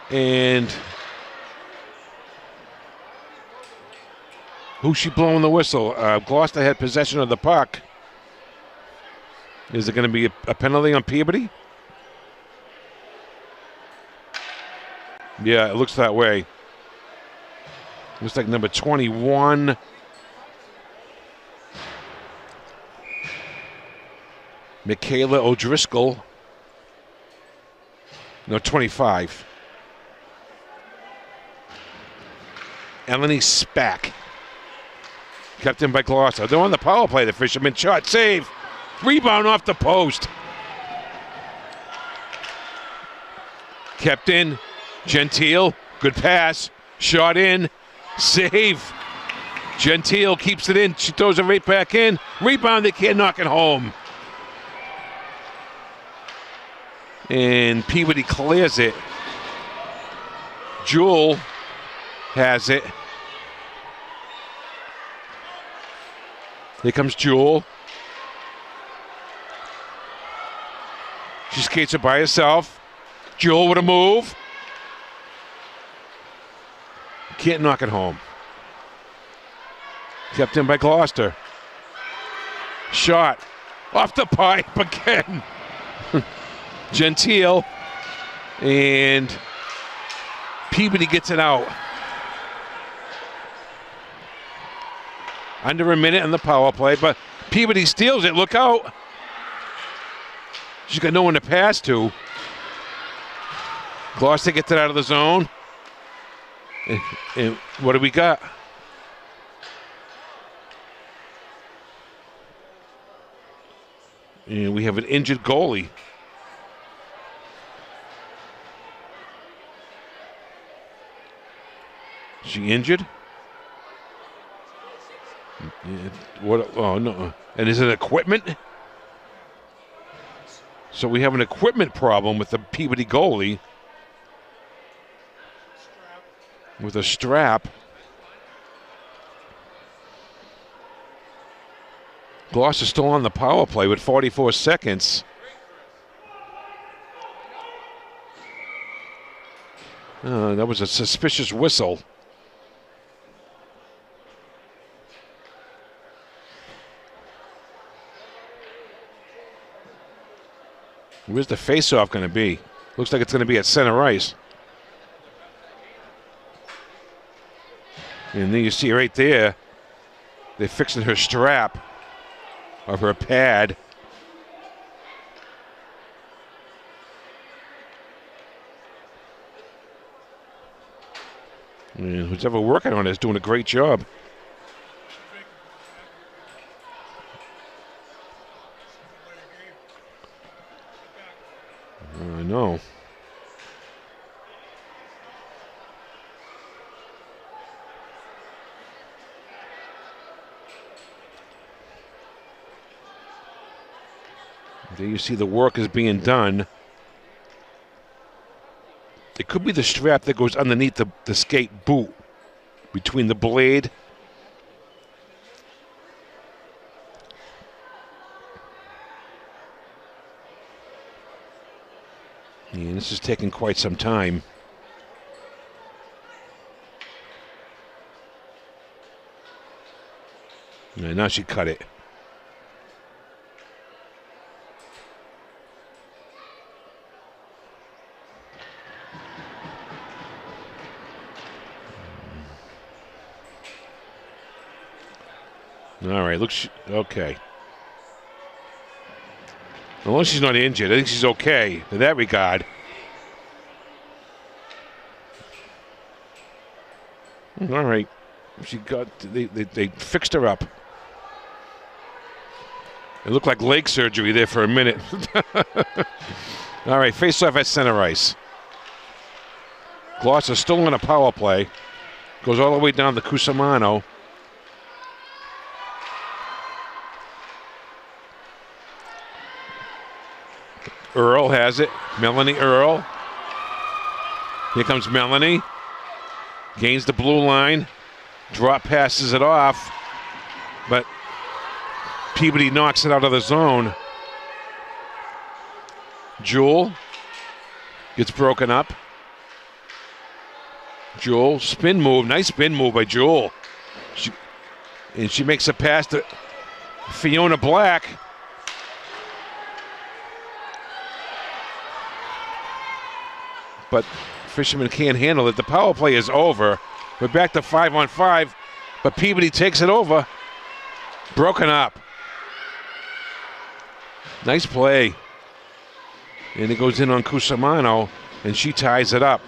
And who's she blowing the whistle? Gloucester had possession of the puck. Is it going to be a penalty on Peabody? Yeah, it looks that way. Looks like number 21. Michaela O'Driscoll. No, 25. Eleni Spack. Kept in by Gloucester. They're on the power play, the Fishermen. Shot, save. Rebound off the post. Kept in. Gentile. Good pass. Shot in. Save. Gentile keeps it in. She throws it right back in. Rebound. They can't knock it home. And Peabody clears it. Jewel has it. Here comes Jewel. She skates it by herself. Jewel with a move. Can't knock it home. Kept in by Gloucester. Shot. Off the pipe again. Gentile. And Peabody gets it out. Under a minute on the power play, but Peabody steals it. Look out. She's got no one to pass to. Gloucester gets it out of the zone. And what do we got? And we have an injured goalie. Is she injured? What? Oh no! And is it equipment? So we have an equipment problem with the Peabody goalie. With a strap. Gloucester still on the power play with 44 seconds. That was a suspicious whistle. Where's the face-off going to be? Looks like it's going to be at center ice. And then you see right there, they're fixing her strap of her pad. And who's ever working on it is doing a great job. I know. There you see the work is being done. It could be the strap that goes underneath the skate boot between the blade. And this is taking quite some time. And now she cut it. All right, okay. As long as she's not injured, I think she's okay in that regard. All right. They fixed her up. It looked like leg surgery there for a minute. All right, face off at center ice. Gloucester still on a power play. Goes all the way down to Cusimano. Earl has it. Melanie Earl. Here comes Melanie. Gains the blue line. Drop passes it off. But Peabody knocks it out of the zone. Jewel gets broken up. Jewel, spin move. Nice spin move by Jewel. She makes a pass to Fiona Black. But Fisherman can't handle it. The power play is over. We're back to 5-on-5, but Peabody takes it over. Broken up. Nice play. And it goes in on Cusimano, and she ties it up.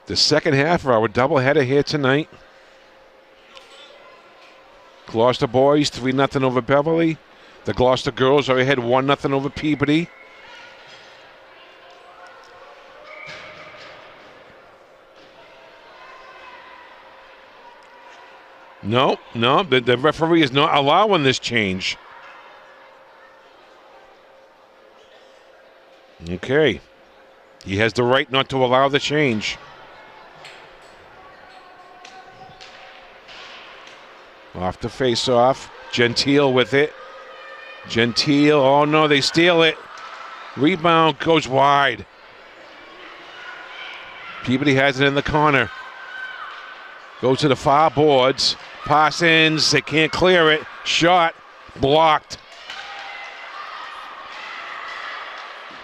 The second half of our doubleheader here tonight. Gloucester boys 3-0 over Beverly. The Gloucester girls are ahead 1-0 over Peabody. No, the referee is not allowing this change. Okay. He has the right not to allow the change. Off the face-off. Gentile with it. Gentile, oh no, they steal it. Rebound goes wide. Peabody has it in the corner. Goes to the far boards. Parsons, they can't clear it. Shot, blocked.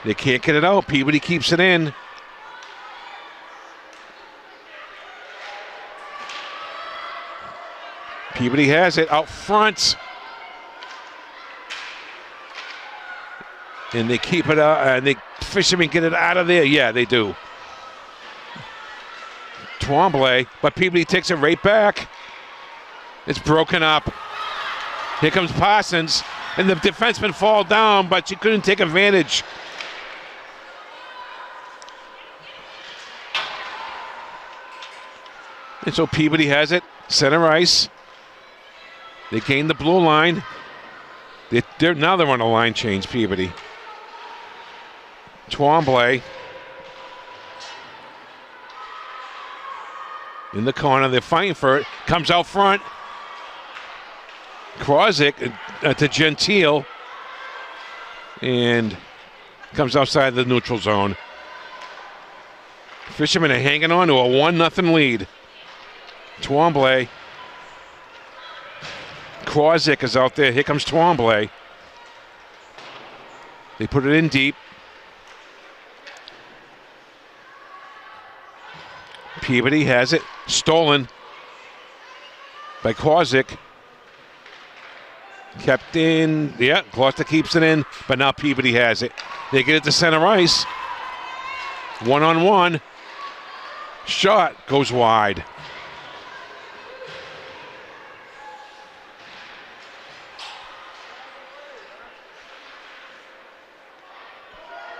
They can't get it out. Peabody keeps it in. Peabody has it out front. And they keep it out, and the Fishermen get it out of there. Yeah, they do. Twombly, but Peabody takes it right back. It's broken up. Here comes Parsons, and the defenseman fall down, but she couldn't take advantage. And so Peabody has it, center ice. They gain the blue line. Now they're on a line change, Peabody. Twombly. In the corner, they're fighting for it. Comes out front. Krozik to Gentile. And comes outside the neutral zone. Fishermen are hanging on to a 1-0 lead. Twombly. Krozik is out there. Here comes Twombly. They put it in deep. Peabody has it. Stolen by Krozik. Kept in. Yeah, Gloucester keeps it in, but now Peabody has it. They get it to center ice. 1-on-1. Shot goes wide.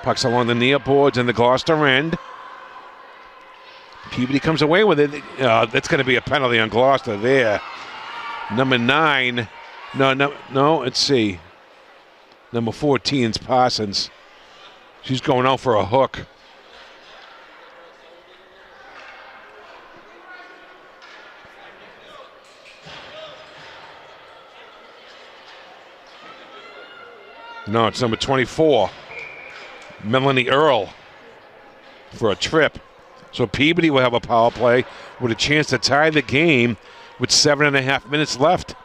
Pucks along the near boards in the Gloucester end. Peabody comes away with it. That's going to be a penalty on Gloucester there. Number 9. No, let's see. Number 14's Parsons. She's going out for a hook. No, it's number 24. Melanie Earl for a trip. So Peabody will have a power play with a chance to tie the game with 7.5 minutes left.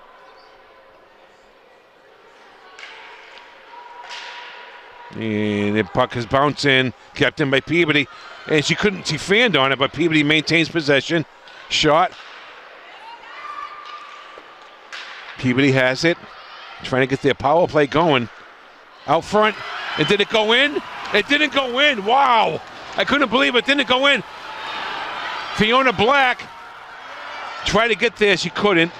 And the puck is bounced in, kept in by Peabody. And she fanned on it, but Peabody maintains possession. Shot Peabody has it. Trying to get their power play going. Out front. And did it go in? It didn't go in. Wow. I couldn't believe it didn't go in. Fiona Black tried to get there. She couldn't.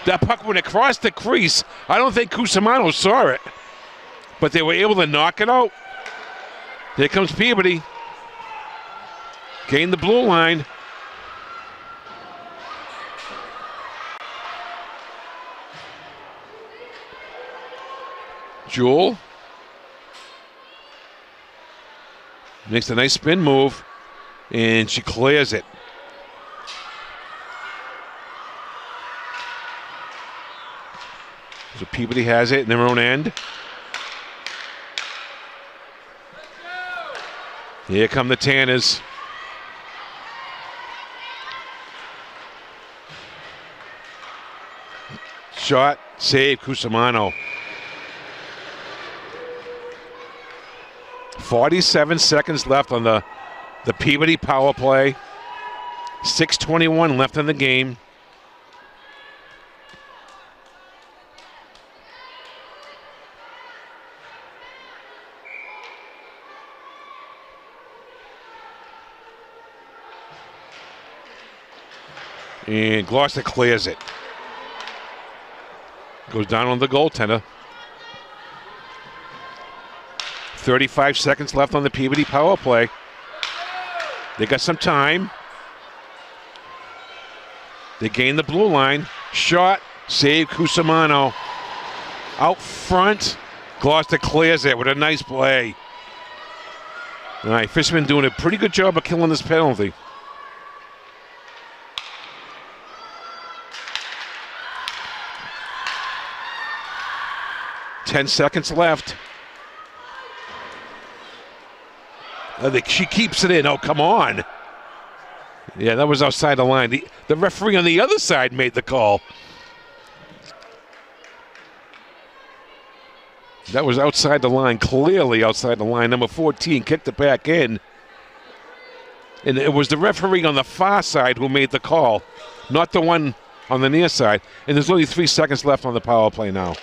That puck went across the crease. I don't think Cusimano saw it. But they were able to knock it out. Here comes Peabody. Gained the blue line. Jewel makes a nice spin move, and she clears it. So Peabody has it in their own end. Here come the Tanners. Shot, save, Cusimano. 47 seconds left on the Peabody power play. 6:21 left in the game. And Gloucester clears it. Goes down on the goaltender. 35 seconds left on the Peabody power play. They got some time. They gain the blue line. Shot, save, Cusimano. Out front, Gloucester clears it with a nice play. All right, Fishman doing a pretty good job of killing this penalty. Ten seconds left. She keeps it in. Oh, come on. Yeah, that was outside the line. The referee on the other side made the call. That was outside the line, clearly outside the line. Number 14 kicked it back in. And it was the referee on the far side who made the call, not the one on the near side. And there's only 3 seconds left on the power play now.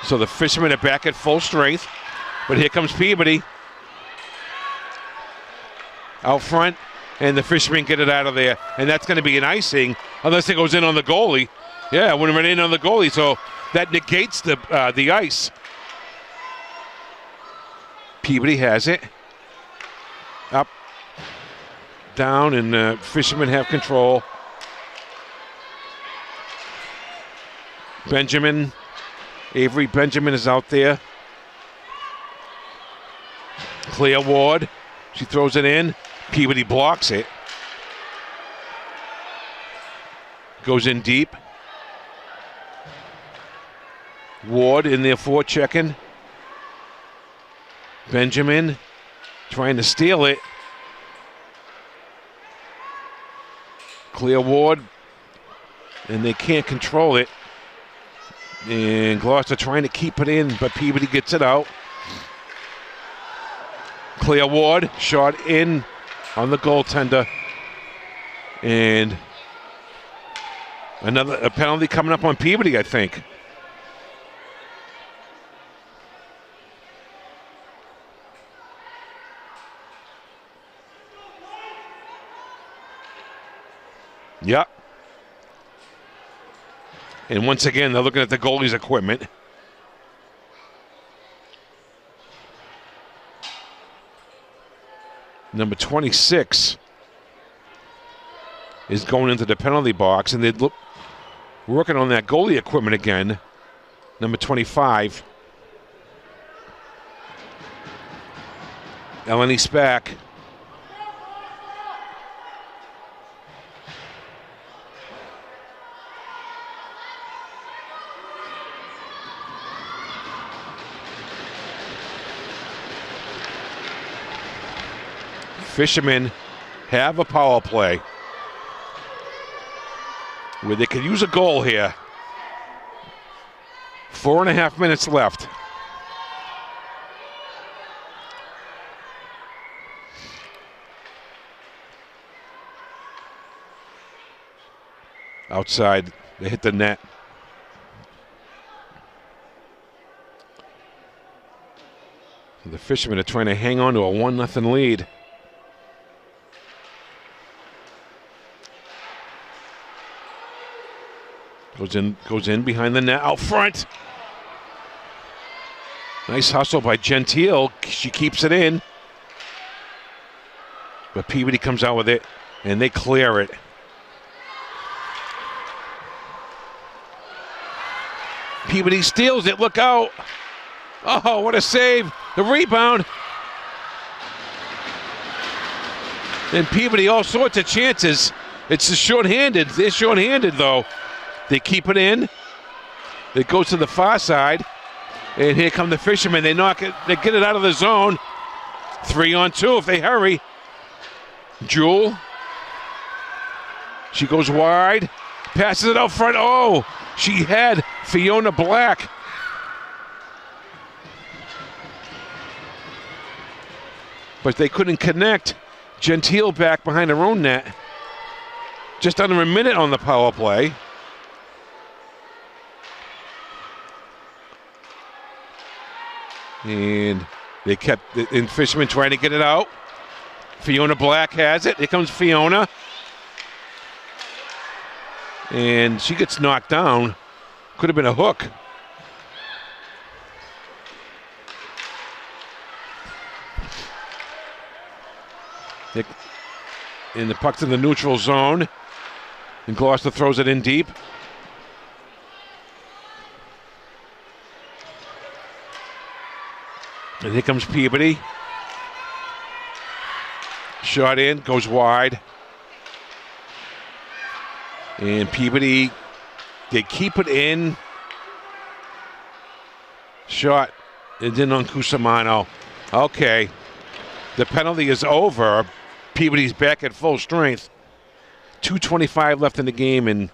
So the Fishermen are back at full strength. But here comes Peabody. Out front. And the Fishermen get it out of there. And that's going to be an icing unless it goes in on the goalie. Yeah, it went in on the goalie. So that negates the ice. Peabody has it. Up. Down. And the Fishermen have control. Avery Benjamin is out there. Clea Ward. She throws it in. Peabody blocks it. Goes in deep. Ward in there forechecking. Benjamin trying to steal it. Clea Ward. And they can't control it. And Gloucester trying to keep it in, but Peabody gets it out. Clea Ward shot in on the goaltender. And a penalty coming up on Peabody, I think. Yep. And once again, they're looking at the goalie's equipment. Number 26 is going into the penalty box, and they're working on that goalie equipment again. Number 25. Eleni Spack. Fishermen have a power play where they could use a goal here. 4.5 minutes left. outside. They hit the net. The Fishermen are trying to hang on to a 1-0 lead. Goes in behind the net, out front. Nice hustle by Gentile. She keeps it in. But Peabody comes out with it, and they clear it. Peabody steals it. Look out. Oh, what a save. The rebound. And Peabody, all sorts of chances. It's short-handed. They're short-handed, though. They keep it in. It goes to the far side. And here come the Fishermen. They knock it. They get it out of the zone. 3-on-2 if they hurry. Jewel. She goes wide. Passes it out front. Oh, she had Fiona Black. But they couldn't connect. Gentile back behind her own net. Just under a minute on the power play. And they kept, and Fisherman trying to get it out. Fiona Black has it. Here comes Fiona. And she gets knocked down. Could have been a hook. And the puck's in the neutral zone. And Gloucester throws it in deep. And here comes Peabody. Shot in, goes wide. And Peabody, they keep it in. Shot, and in on Cusimano. Okay, the penalty is over. Peabody's back at full strength. 2:25 left in the game, and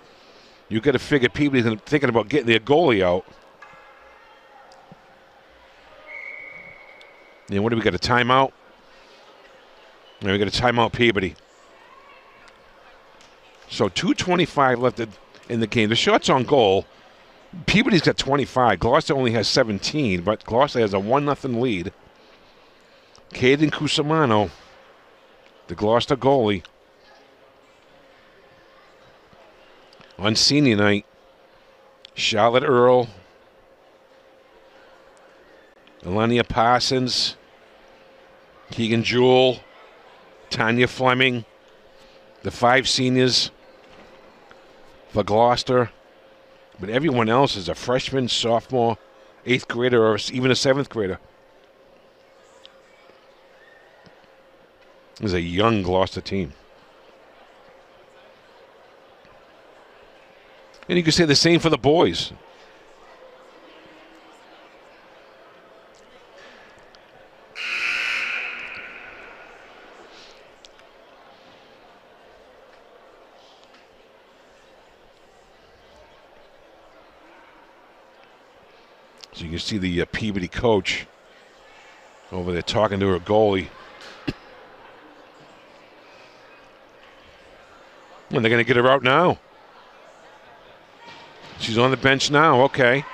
you got to figure Peabody's thinking about getting their goalie out. And what do we got, a timeout? And we got a timeout, Peabody. So 2:25 left in the game. The shot's on goal. Peabody's got 25. Gloucester only has 17, but Gloucester has a 1-0 lead. Caden Cusimano, the Gloucester goalie. On senior night, Charlotte Earl, Elenia Parsons, Keegan Jewell, Tanya Fleming, the 5 seniors for Gloucester. But everyone else is a freshman, sophomore, 8th grader, or even a 7th grader. This is a young Gloucester team. And you can say the same for the boys. So you can see the Peabody coach over there talking to her goalie. And they're going to get her out now. She's on the bench now, okay.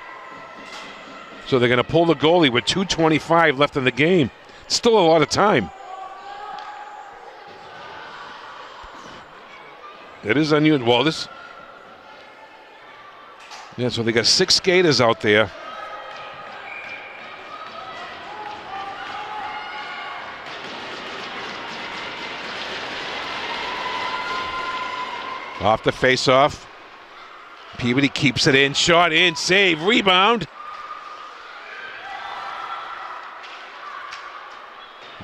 So they're going to pull the goalie with 2:25 left in the game. Still a lot of time. It is unusual. Well, this... Yeah, so they got 6 skaters out there. Off the face-off. Peabody keeps it in. Shot in. Save. Rebound.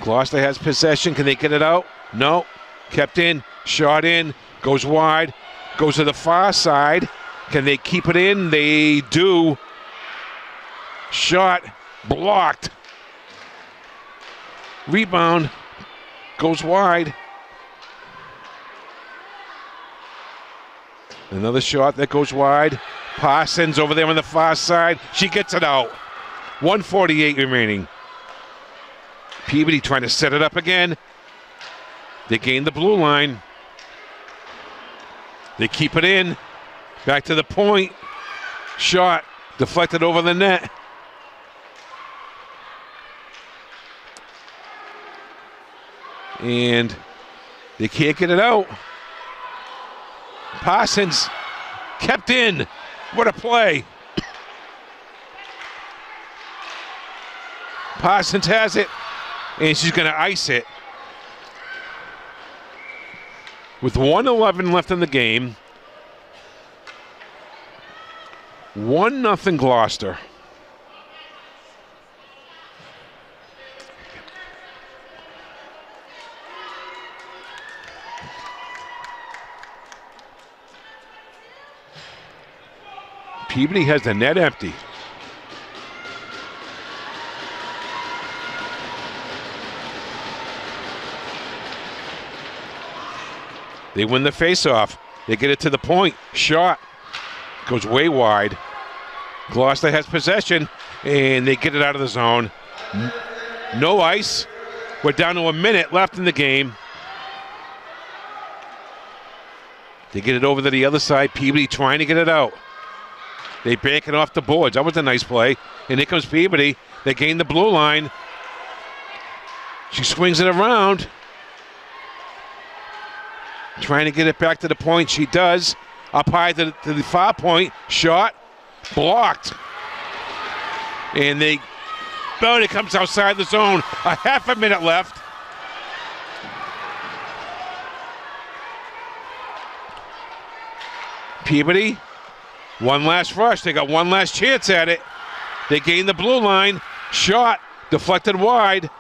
Gloucester has possession. Can they get it out? No. Kept in. Shot in. Goes wide. Goes to the far side. Can they keep it in? They do. Shot. Blocked. Rebound. Goes wide. Another shot that goes wide. Parsons over there on the far side. She gets it out. 1:48 remaining. Peabody trying to set it up again. They gain the blue line. They keep it in. Back to the point. Shot deflected over the net. And they can't get it out. Parsons kept in. What a play. Parsons has it, and she's going to ice it. With 1:11 left in the game, 1-0 Gloucester. Peabody has the net empty. They win the faceoff. They get it to the point. Shot goes way wide. Gloucester has possession, and they get it out of the zone. No ice. We're down to a minute left in the game. They get it over to the other side. Peabody trying to get it out. They bank it off the boards. That was a nice play. And here comes Peabody. They gain the blue line. She swings it around. Trying to get it back to the point. She does. Up high to the far point. Shot. Blocked. And it comes outside the zone. A half a minute left. Peabody. One last rush. They got one last chance at it. They gain the blue line. Shot. Deflected wide.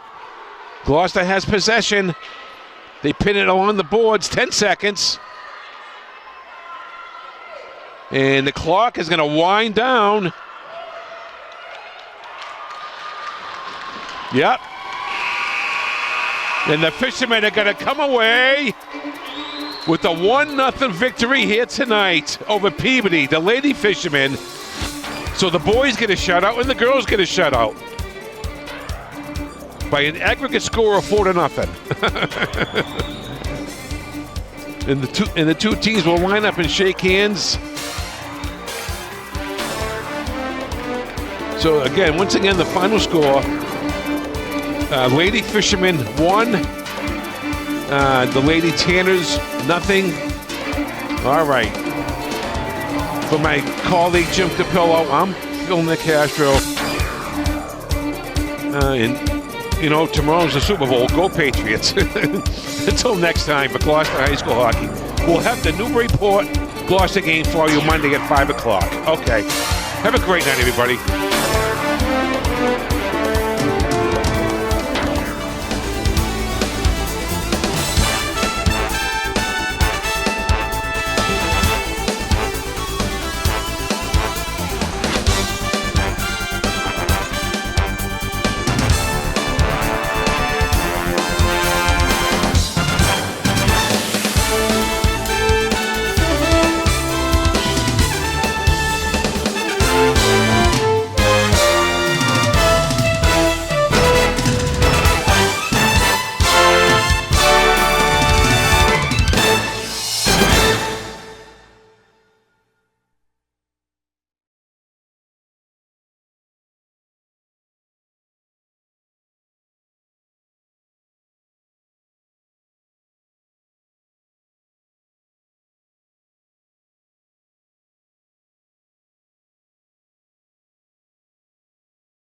Gloucester has possession. They pin it along the boards. 10 seconds. And the clock is going to wind down. Yep. And the Fishermen are going to come away with a 1-0 victory here tonight over Peabody, the Lady Fishermen. So the boys get a shutout and the girls get a shutout by an aggregate score of 4-0. And the two teams will line up and shake hands. So again, once again, the final score: Lady Fishermen 1, the Lady Tanners 0. All right. For my colleague Jim Capillo, I'm Phil Nicastro. And you know, tomorrow's the Super Bowl. Go Patriots. Until next time for Gloucester High School Hockey. We'll have the Newburyport Gloucester game for you Monday at 5 o'clock. Okay. Have a great night, everybody.